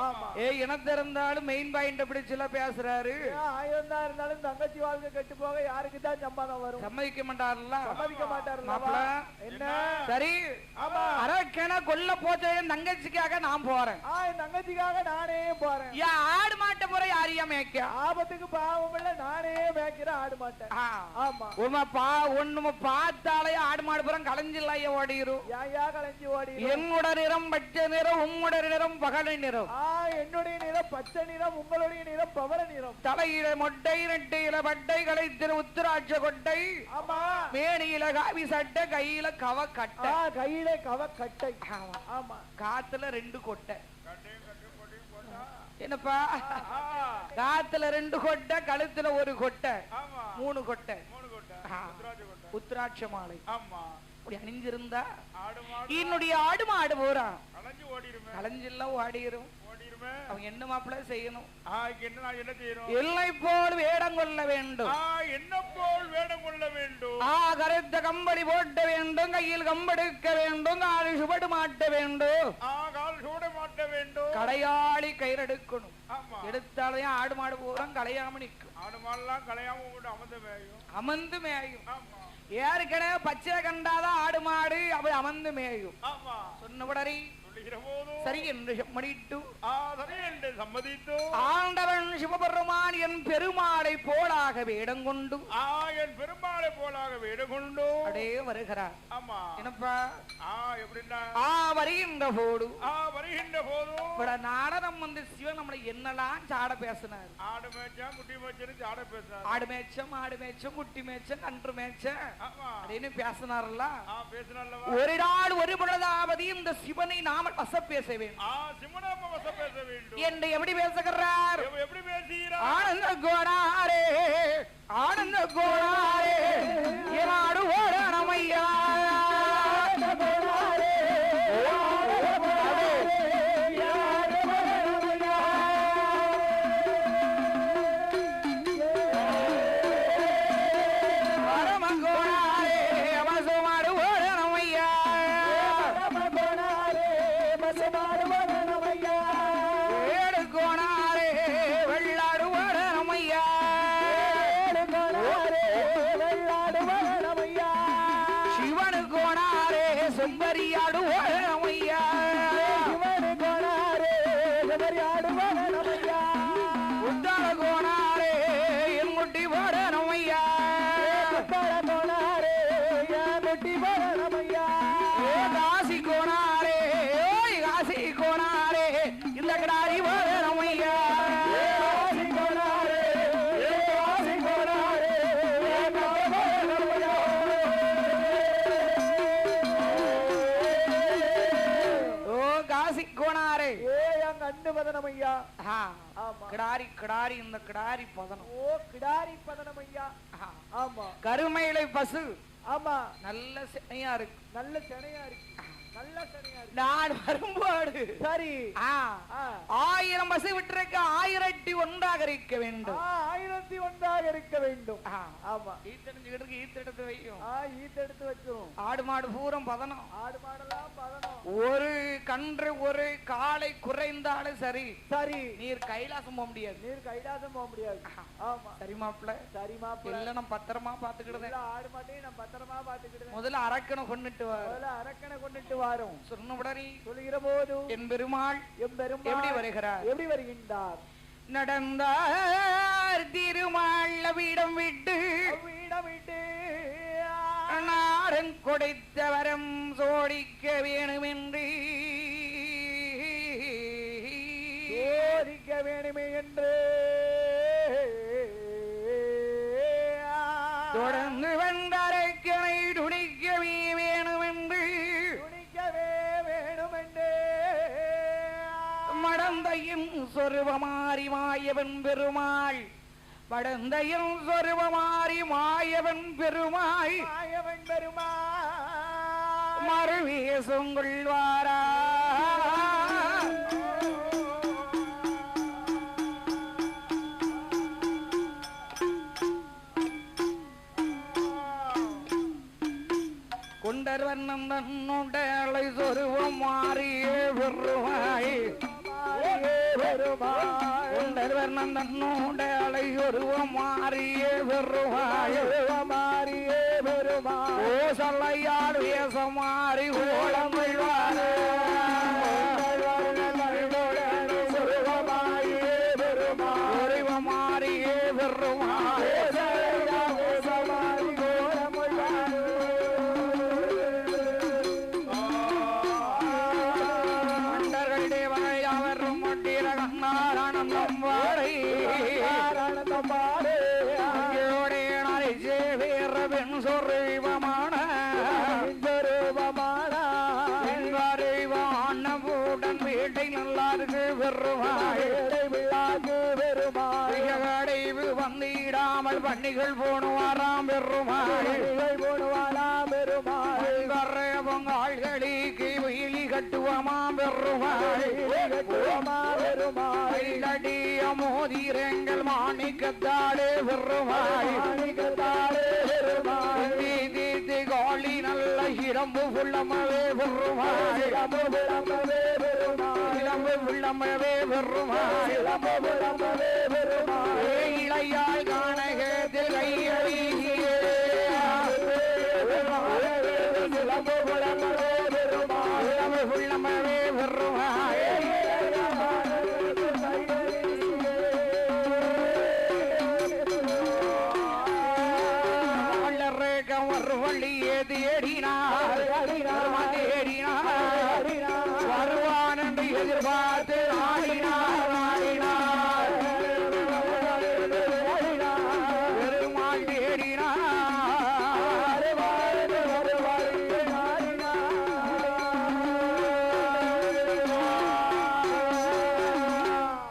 C: ஆமா.
A: இனத்த இருந்தாலும் மெயின் பாயிண்ட் பிடிச்சுல பேசுறாரு.
C: ஆயிரம் இருந்தாலும் தங்கச்சி வாழ்க்கை கெட்டு போக யாருக்கு தான் சம்மதம் வரும்?
A: சம்மதிக்க மாட்டாருல்ல?
C: சம்மதிக்க மாட்டாருல்ல? என்ன
A: சரி.
C: ஆமா.
A: அரக்கனை கொல்ல போச்ச என் தங்கச்சிக்காக நான் போறேன்.
C: என் தங்கச்சிக்காக நானே போறேன்.
A: ஆடு மாட்ட போற யாரையா மேய்க்க?
C: ஆபத்துக்கு பாவம் இல்ல, நானே மேய்க்கிற ஆடு மாட்டேன். ஆமா.
A: ஒண்ணும பார்த்தாலே ஆடு மாடு புறம் களைஞ்சில்லைய ஓடிரும்.
C: யா களைஞ்சி ஓடிரும்.
A: என்னோட நிறம் பச்சை நிறம், உங்களுடைய நிறம் பகலை நிறம்.
C: என்னுடைய நிறம் பச்சை நிறம், உங்களுடைய நிறம் பவள நிறம்.
A: தலையில மொட்டை நெட்டையில பட்டை களைத்திரு உத்திராட்ச கொட்டை.
C: ஆமா.
A: மேனியில காவி சட்டை, கையில கவ கட்டை.
C: கையில கவ கட்டை. ஆமா.
A: காத்துல 2 கொட்டை. என்னப்பா? காத்துல 2 கொட்டை, கழுத்துல 1 கொட்டை, 3 கொட்டை. உத்திராட்ச மாலை அப்படி அணிஞ்சிருந்தா என்னுடைய ஆடு மாடு போறான். களைஞ்செல்லாம் ஓடிரும். அவங்க என்ன மாப்பிள்ள செய்யணும்? எல்லை போல் வேடம் கொள்ள வேண்டும்.
B: என்ன போல் வேடம் கொள்ள வேண்டும்?
A: கருத்த கம்பளி போட்ட வேண்டும், கையில் கம்பெடுக்க வேண்டும், கால் சுவடு மாட்ட வேண்டும்.
B: கால் சுவடு மாட்ட வேண்டும்.
A: கடையாளி கயிறெடுக்கணும். எடுத்தாலையும் ஆடு மாடு போறோம் கலையாம நிற்கும்.
B: ஆடு மாடுலாம் கலையாம அமர்ந்து மேயும்.
A: அமர்ந்து மேயும். ஏற்கனவே பச்சை கண்டாதான் ஆடு மாடு அப்படி அமர்ந்து மேயும். சொன்னபடி சரி என்று சம்மதித்து ஆண்டவன் சிவபெருமான் என் பெருமாளை போலாக வேடம் கொண்டு
B: என் பெருமாளை போலாக வேடம் கொண்டு
A: அடே வருகிறார்.
B: ஆமா.
A: என்னப்பா
B: எப்படின்னா
A: வருகின்ற போது
B: நாடகம்
A: வந்து சிவன் நம்மளை என்னெல்லாம் சாட பேசினார்.
B: ஆடு மேய்ச்சம் குட்டி மேய்ச்சம் சாட பேசினார்.
A: ஆடு மேய்ச்சம் மாடு மேய்ச்சம் குட்டி மேய்ச்சம் கன்று மேய்ச்சம் அப்படின்னு பேசினார்ல. ஒரு நாள் ஒரு பொழுதாவது இந்த சிவனை நாம வச பேச வேண்டும். என்னை எப்படி பேசுகிறார்?
B: எப்படி பேசுகிறார்?
A: ஆனந்த கோடாரே ஆனந்த கோடாரே ஏனாடு ஓடமையா வெள்ளாடுவ செம்பரியாடுவோம் ஐயா
C: சிவனு கோணாரே செம்பரியாடுவோம் ஐயா
A: உத்தாள கோணாரே என் முட்டி போடணும் ஐயா
C: உத்தாள கோணாரே என் முட்டி போடணும் ஐயா
A: காசி கோணாரே காசி கோணாரே இந்த கிடாரி போடணும் ஐயா
C: காசி கோணாரே காசி கோணாரே
A: காசி கோணாரே
C: கண்டு பதனம் ஐயா
A: கிடாரி கிடாரி இந்த கிடாரி பதனம்
C: ஓ கிடாரி பதனம் ஐயா ஆமா
A: கருமையிலை பசு
C: ஆமா
A: நல்ல செனையா இருக்கு
C: நல்ல செனையா இருக்கு நல்ல செனையா இருக்கு
A: நான் வரும்போது
C: சரி
A: 1000 பசு விட்டிருக்க 1000 ஒன்றாக இருக்க வேண்டும்
C: 1001 இருக்க வேண்டும் ஆமா
A: ஈத்தெடுத்து ஈத்தெடுத்து வைக்கும்
C: ஈத்தெடுத்து வச்சோம்
A: ஆடு மாடு பூரம் பதனம்
C: ஆடு மாடெல்லாம் பதனம்
A: ஒரு கன்று ஒரு காலை குறைந்தாலும் சரி
C: சரி
A: நீர் கைலாசம் போக முடியாது
C: நீர் கைலாசம் போக முடியாது ஆமா
A: சரி மாப்பிள்ள
C: சரி மாப்பிள்ள
A: இல்ல நான் பத்திரமா பாத்துக்கிடுதேன்
C: ஆடு மாட்டையும் நான் பத்திரமா பாத்துக்கிடுதேன்
A: முதல்ல அரக்கனை கொண்டுட்டு வர
C: முதல்ல அரக்கனை கொண்டுட்டு வாரும்
A: சொன்னபடி
C: சொல்லுகிற போது
A: என் பெருமாள் எப்படி வருகிறார்
C: எப்படி வருகின்றார்
A: நடந்தார் திருமாள் வீடம் விட்டு
C: வீடம் விட்டு
A: நாடன் கொடுத்த வரம் சோடிக்க வேணுமென்று
C: சோதிக்க வேணுமே என்று
A: தொடர்ந்து வந்தரைக்கனை துணிக்கவே வேணுமென்று மடந்தையும் சொருவமாறி மாயவன் பெருமாள் மடந்தையும் சொருவமாறி மாயவன் பெருமாள் மறுவேசம் கொள்வாரா கொண்டர் வண்ணம் தன்னுடலை சொருவம் மாறியே பெருமாள் கொண்டர் வண்ணம் தன்னோடலை சொருவம் மாறியே பெருமாள்
C: மாறியே பெருமாள்
A: ஓசலையாடு வேசம் மாறி ஓலம் கொள்வாரே
C: சொருவமாயே பெருமாள்
A: சொருவம் மாறியே பெருமாள் ஆனந்தம் வாரை சேவேரவன் சொருவமான அன்னபூடன் வீட்டை நல்லாருக்கு பெருமாடைவு வந்திடாமல் பண்டிகள் போனுவாராம் பெருமாள்களுக்கு வெயிலி கட்டுவமாம் பெருமாள் மோதிரங்கள் மாணிக்கத்தாளே பெருமாள் காளி நல்ல இரம்பு புள்ளமவே பெருமாள் இளம்பு புள்ளமவே பெருமாள் இளையாள் காணகத்தில் கையழியே புள்ளமவே பெருமாள் வள்ளியே தேடினார் வருவான் என்று எதிர்பார்த்து ஆடினார் பெருமாள் தேடினார்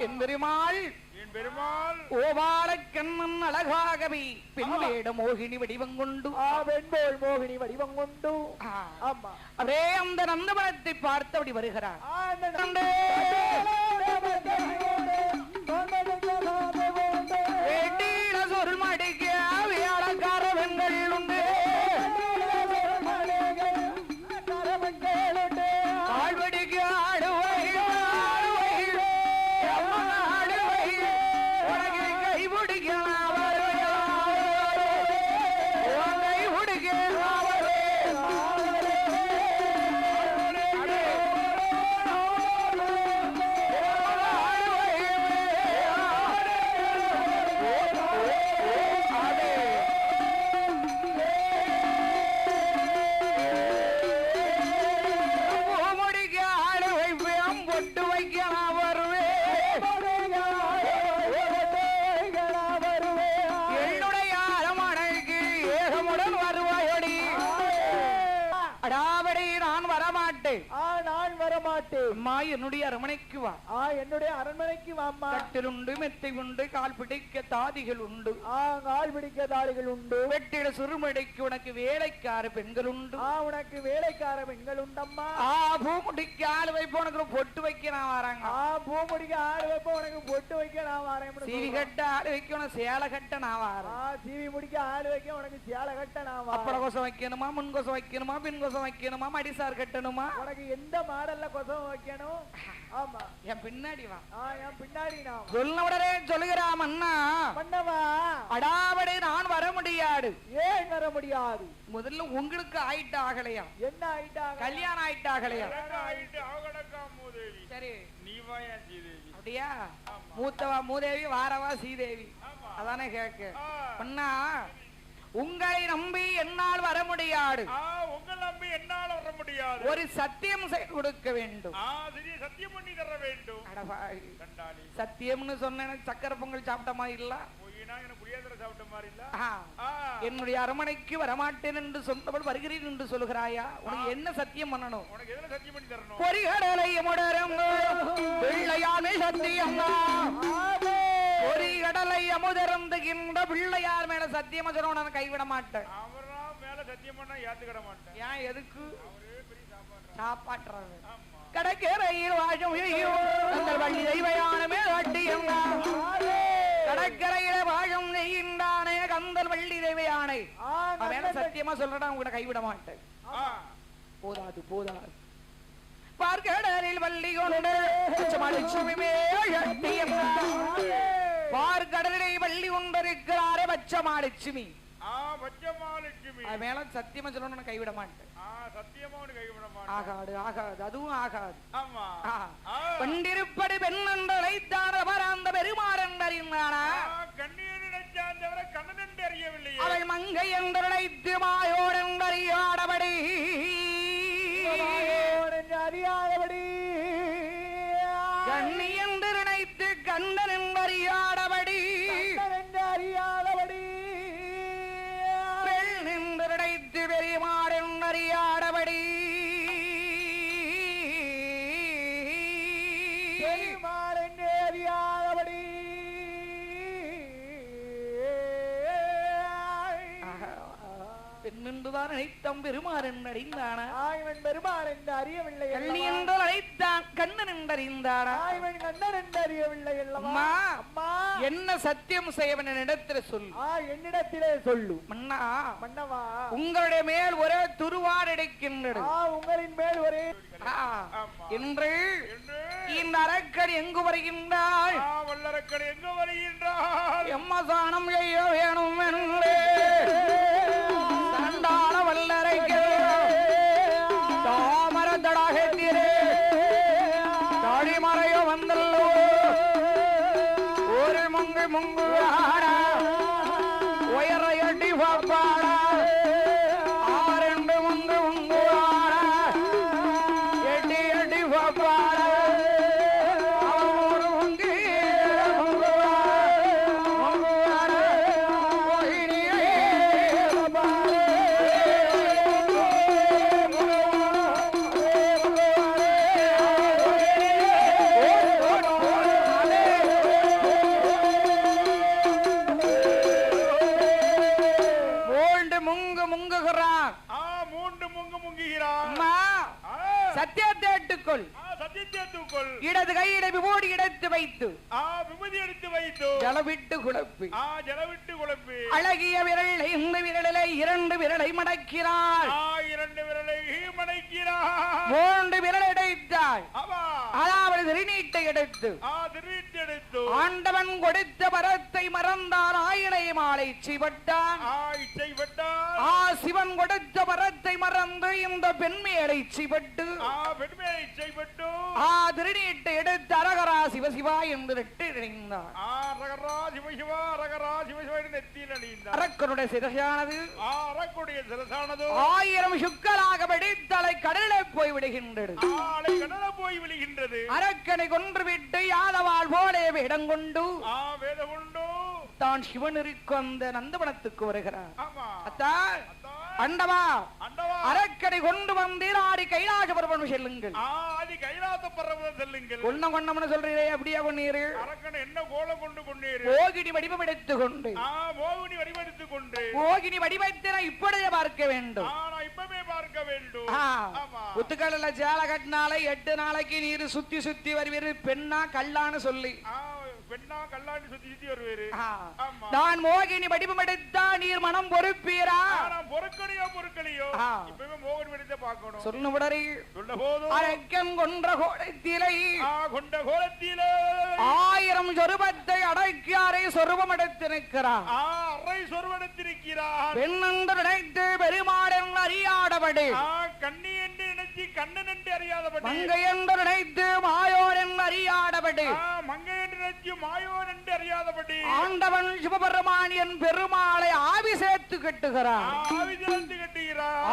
A: என் பெருமாள் ஓபால கண்ணன் அழகாகவே பெண்வேட மோகினி வடிவம் கொண்டு
C: வெண்போல் மோகினி வடிவம் கொண்டு
A: அதே அந்த நந்தவனத்தை பார்த்தபடி வருகிறார் சொல் மடிக்க வேளக்கார வெண்கள் உண்டு ஆழ்வடிக்கு
C: வரமாட்டேன்.
A: அம்மா என்னுடைய அரமனைக்கு வா.
C: என்னுடைய அரண்மனைக்கு வாம்மா.
A: கட்டில் உண்டு, மெத்தை உண்டு, கால் பிடிக்க தாதிகள் உண்டு.
C: கால் பிடிக்க தாதிகள் உண்டு.
A: வெட்டிட சுருமடைக்கு உனக்கு வேலைக்கார பெண்கள் உண்டு.
C: உனக்கு வேலைக்கார பெண்கள் உண்டம்மா.
A: பூ முடிக்க ஆள் வைப்ப உனக்கு பொட்டு வைக்க நான் வராங்க.
C: பூ முடிக்க ஆள் வைப்ப உனக்கு பொட்டு வைக்க நான் வரேன்.
A: சீவி கட்ட ஆள் வைக்க உனக்கு சேலை கட்ட நான் வரேன்.
C: சீவி முடிக்க ஆள் வைக்க உனக்கு சேலை கட்ட நான் வரேன்.
A: அப்பள கொசம் வைக்கணுமா, முன் கொசம் வைக்கணுமா, பின் கொசம் வைக்கணுமா, மடிசார் கட்டணுமா,
C: உனக்கு எந்த மாடல்ல கொசம் வைக்கணும்? ஆமா
A: என் பின்னாடி வா.
C: என் பின்னாடி நான்
A: சொன்ன உடனே சொல்லுகிறா மன்னா.
C: மன்னவா
A: அடாவடே நான் வர முடியாது.
C: ஏன் வர முடியாது?
A: முதல்ல உங்களுக்கு ஆயிட்டு ஆகலையா?
C: என்ன ஆயிட்டா?
A: கல்யாணம் ஆயிட்டு ஆகலையா? சரி
B: நீ வாயா சீதேவி.
A: அப்படியா? மூத்தவா மூதேவி, வாரவா சீதேவி, அதானே கேட்க. மன்னா உங்களை நம்பி என்னால் வர முடியாது.
B: உங்களை நம்பி என்னால் வர முடியாது.
A: ஒரு சத்தியம் செய்து கொடுக்க வேண்டும்.
B: சத்தியம் பண்ணி தர வேண்டும்.
A: சத்தியம்னு சொன்ன சக்கரை பொங்கல் சாப்பிட்ட மாதிரி இல்ல,
B: சாப்பிட்ட மாதிரி இல்ல.
A: என்னுடைய அரமனைக்கு வரமாட்டேன் என்று சொன்னவள் வருகிறேன் என்று சொல்லுகிறாயா? உனக்கு என்ன சத்தியம் பண்ணணும்?
B: உனக்கு எதுல சத்தியம் பண்ணி தரணும்?
A: பொறிகடலை முடரும் பிள்ளையாமே சத்தியம். பொறிகடலை அமுதருந்துகின்ற பிள்ளையார் மேல சத்தியமா சொன்ன நான் கைவிட மாட்டேன்.
B: அவரா மேல சத்தியம் பண்ணா ஏத்துக்கிட மாட்டேன்.
A: ஏன் எதுக்கு? சாப்பாட்டுறாங்க. கடற்கரையில் வாழும் அந்த வள்ளி தெய்வயானமே சத்தியம். கடற்கரையில வாழும் நெய்யின்றானே கந்தல் வள்ளி தெய்வயானை மேல சத்தியமா சொல்றா உங்ககிட்ட கைவிட மாட்டேன். போதாது போதாது. பார்க்கடலில் வள்ளி கொண்டு பார்க்கடலை வள்ளி கொண்டிருக்கிறாரே பச்சமாலட்சுமி. மேல சத்தியமா சொல்லணும் கைவிட மாட்டேன். ஆகாது ஆகாது, அதுவும் ஆகாது. கொண்டிருப்பது பெண் என்று அழைத்தார் அந்த பெருமாள் என்றறிந்தானா? அவள் மங்கை என்று அழைத்து மாயோடு என்றறியாடபடி
C: அறியாதபடி
A: கண்ணி என்று நினைத்து கண்ணன் என்றறியாடபடி
C: அறியாதபடி
A: பெண் என்று நினைத்து பெருமாள் என்றறியாடபடி
C: அறியாதபடி
A: பெண்ணுதான் நினைத்தம் பெருமாள் என்றறிந்தானா?
C: இவன் பெருமாள் என்று அறியவில்லை.
A: கண்ணி என்று அழைத்தான் கண்ணன் என்றறிந்தானா?
C: இவன் கண்ணன் என்று அறியவில்லை.
A: அம்மா என்ன சத்தியம் செய்வன் என்னிடத்திலே சொல்லு.
C: என்னிடத்திலே சொல்லு.
A: மன்னா
C: மன்னவா
A: உங்களுடைய மேல் ஒரே துருவாடு எடுக்கின்றது.
C: உங்களின் மேல் ஒரே
A: என்று இந்த அரக்கன் எங்கு வருகின்றாள்?
B: வல்லரக்கன் எங்கு வருகின்றாள்?
A: எம்மசானம் செய்ய வேணும் என்று தண்டாள வல்லரைக்கு தாமரத்தடாகத்திலே தாழிமறையோ வந்தல்லோ ஒரு மங்கு முங்கு உயரையடி பாப்பாட ஆரெண்டு முங்கு முங்குவாட எட்டி எட்டி பாப்பாட ஒரு முங்கு முங்குவாட சத்தியத்தை ஏற்றுக்கொள். இடது கையில விபூதி எடுத்து வைத்து
B: விபூதி எடுத்து வைத்து
A: ஜலவிட்டு குழப்பி
B: ஜலவிட்டு குழப்பி
A: அழகிய விரலை இந்த விரலை இரண்டு விரலை மடக்கிறாள்.
B: இரண்டு விரலை மடக்கிறாள்.
A: மூன்று விரல் எடுத்தாள். அதாவது திருநீட்டை எடுத்து ஆண்டவன் கொடுத்த வரத்தை மறந்தான். ஆயினை மாலை செய்வட்டான். சிவன் கொடுத்த வரத்தை மறந்து இந்த பெண்மையை செய்வட்டு திருநீட்டை எடுத்து அரகரா சிவசிவா என்று அரக்கனுடைய சிரசானது 1000 சுக்கலாக வெடித்தலை கடலை போய் விடுகின்றது. அரக்கனை கொன்றுவிட்டு யாதவாள் போல வேடம் கொண்டு தான் சிவன் இருக்கும் அந்த நந்தவனத்துக்கு வருகிறார். அண்டவா
B: அண்டவா
A: அரக்கடை கொண்டு வந்தீர் ஆடி கைலாச பர்வதம் செல்லுங்கள்
B: ஆதி கைலாச பர்வதம் செல்லுங்கள்
A: ஒண்ண கொண்டம்னு சொல்றீரே அப்படியே கொண்டீரு
B: அரக்கன் என்ன கோலம் கொண்டு கொண்டீரு
A: மோகினி வடிவம் எடுத்துக் கொண்டு
B: மோகினி வடிவெடுத்துக் கொண்டு
A: மோகினி வடிவத்தை நான் இப்படியே பார்க்க வேண்டும்
B: நான் இப்பவே பார்க்க வேண்டும்
A: புத்துக்கடல சேல கட்டினாலே 8 நாளைக்கு நீர் சுத்தி சுத்தி வருவீரு பெண்ணா கல்லான்னு சொல்லி
B: பெண்ணா கல்லான்னு சுத்தி சுத்தி வருவீரு
A: நான் மோகினி வடிவம் எடுத்தா நீர் மனம் பொறுப்பீரா
B: நான் பொறுக்கலையோ இப்பவே மோகினி வடிவத்தை பார்க்கணும்
A: சொன்ன உடனே
B: சொன்ன போதும்
A: அரக்கன் கொன்ற கோலத்திலே
B: கொண்ட கோலத்திலே
A: 1000 சொருபத்தை அடக்கியாரை சொருபம் எடுத்து நிற்கிறார்
B: அரை சொருபம் எடுத்திருக்கிறார்
A: பெண் என்று நினைத்து பெருமாள் என்று அறியாதபடி
B: கண்ணி என்று நினைச்சு கண்ணன் என்று அறியாதபடி
A: மங்கை என்று நினைத்து மாயோர் என்று அறியாதபடி
B: மங்கை என்று நினைச்சு மாயோர் என்று அறியாதபடி
A: ஆண்டவன் சிவபெருமானியன் பெருமாளை ஆபிஷேத்து கட்டுகிறார்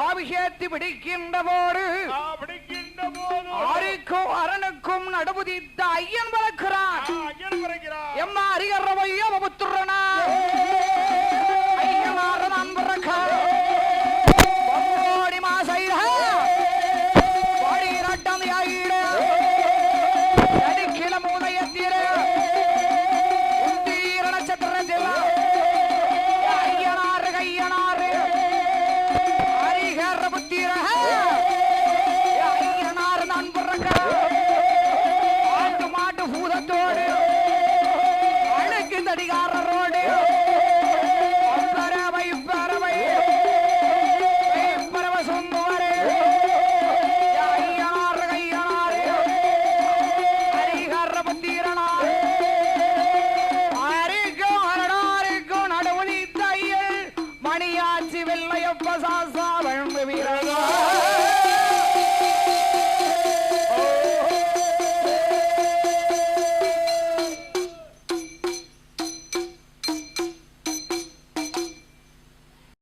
A: ஆபிஷேத்து பிடிக்கின்ற போது ஆருக்கும் அரணுக்கும் நடுவுதித்த ஐயன் பறக்கிறார் எம்மா அரிகரவையோ புத்துறனா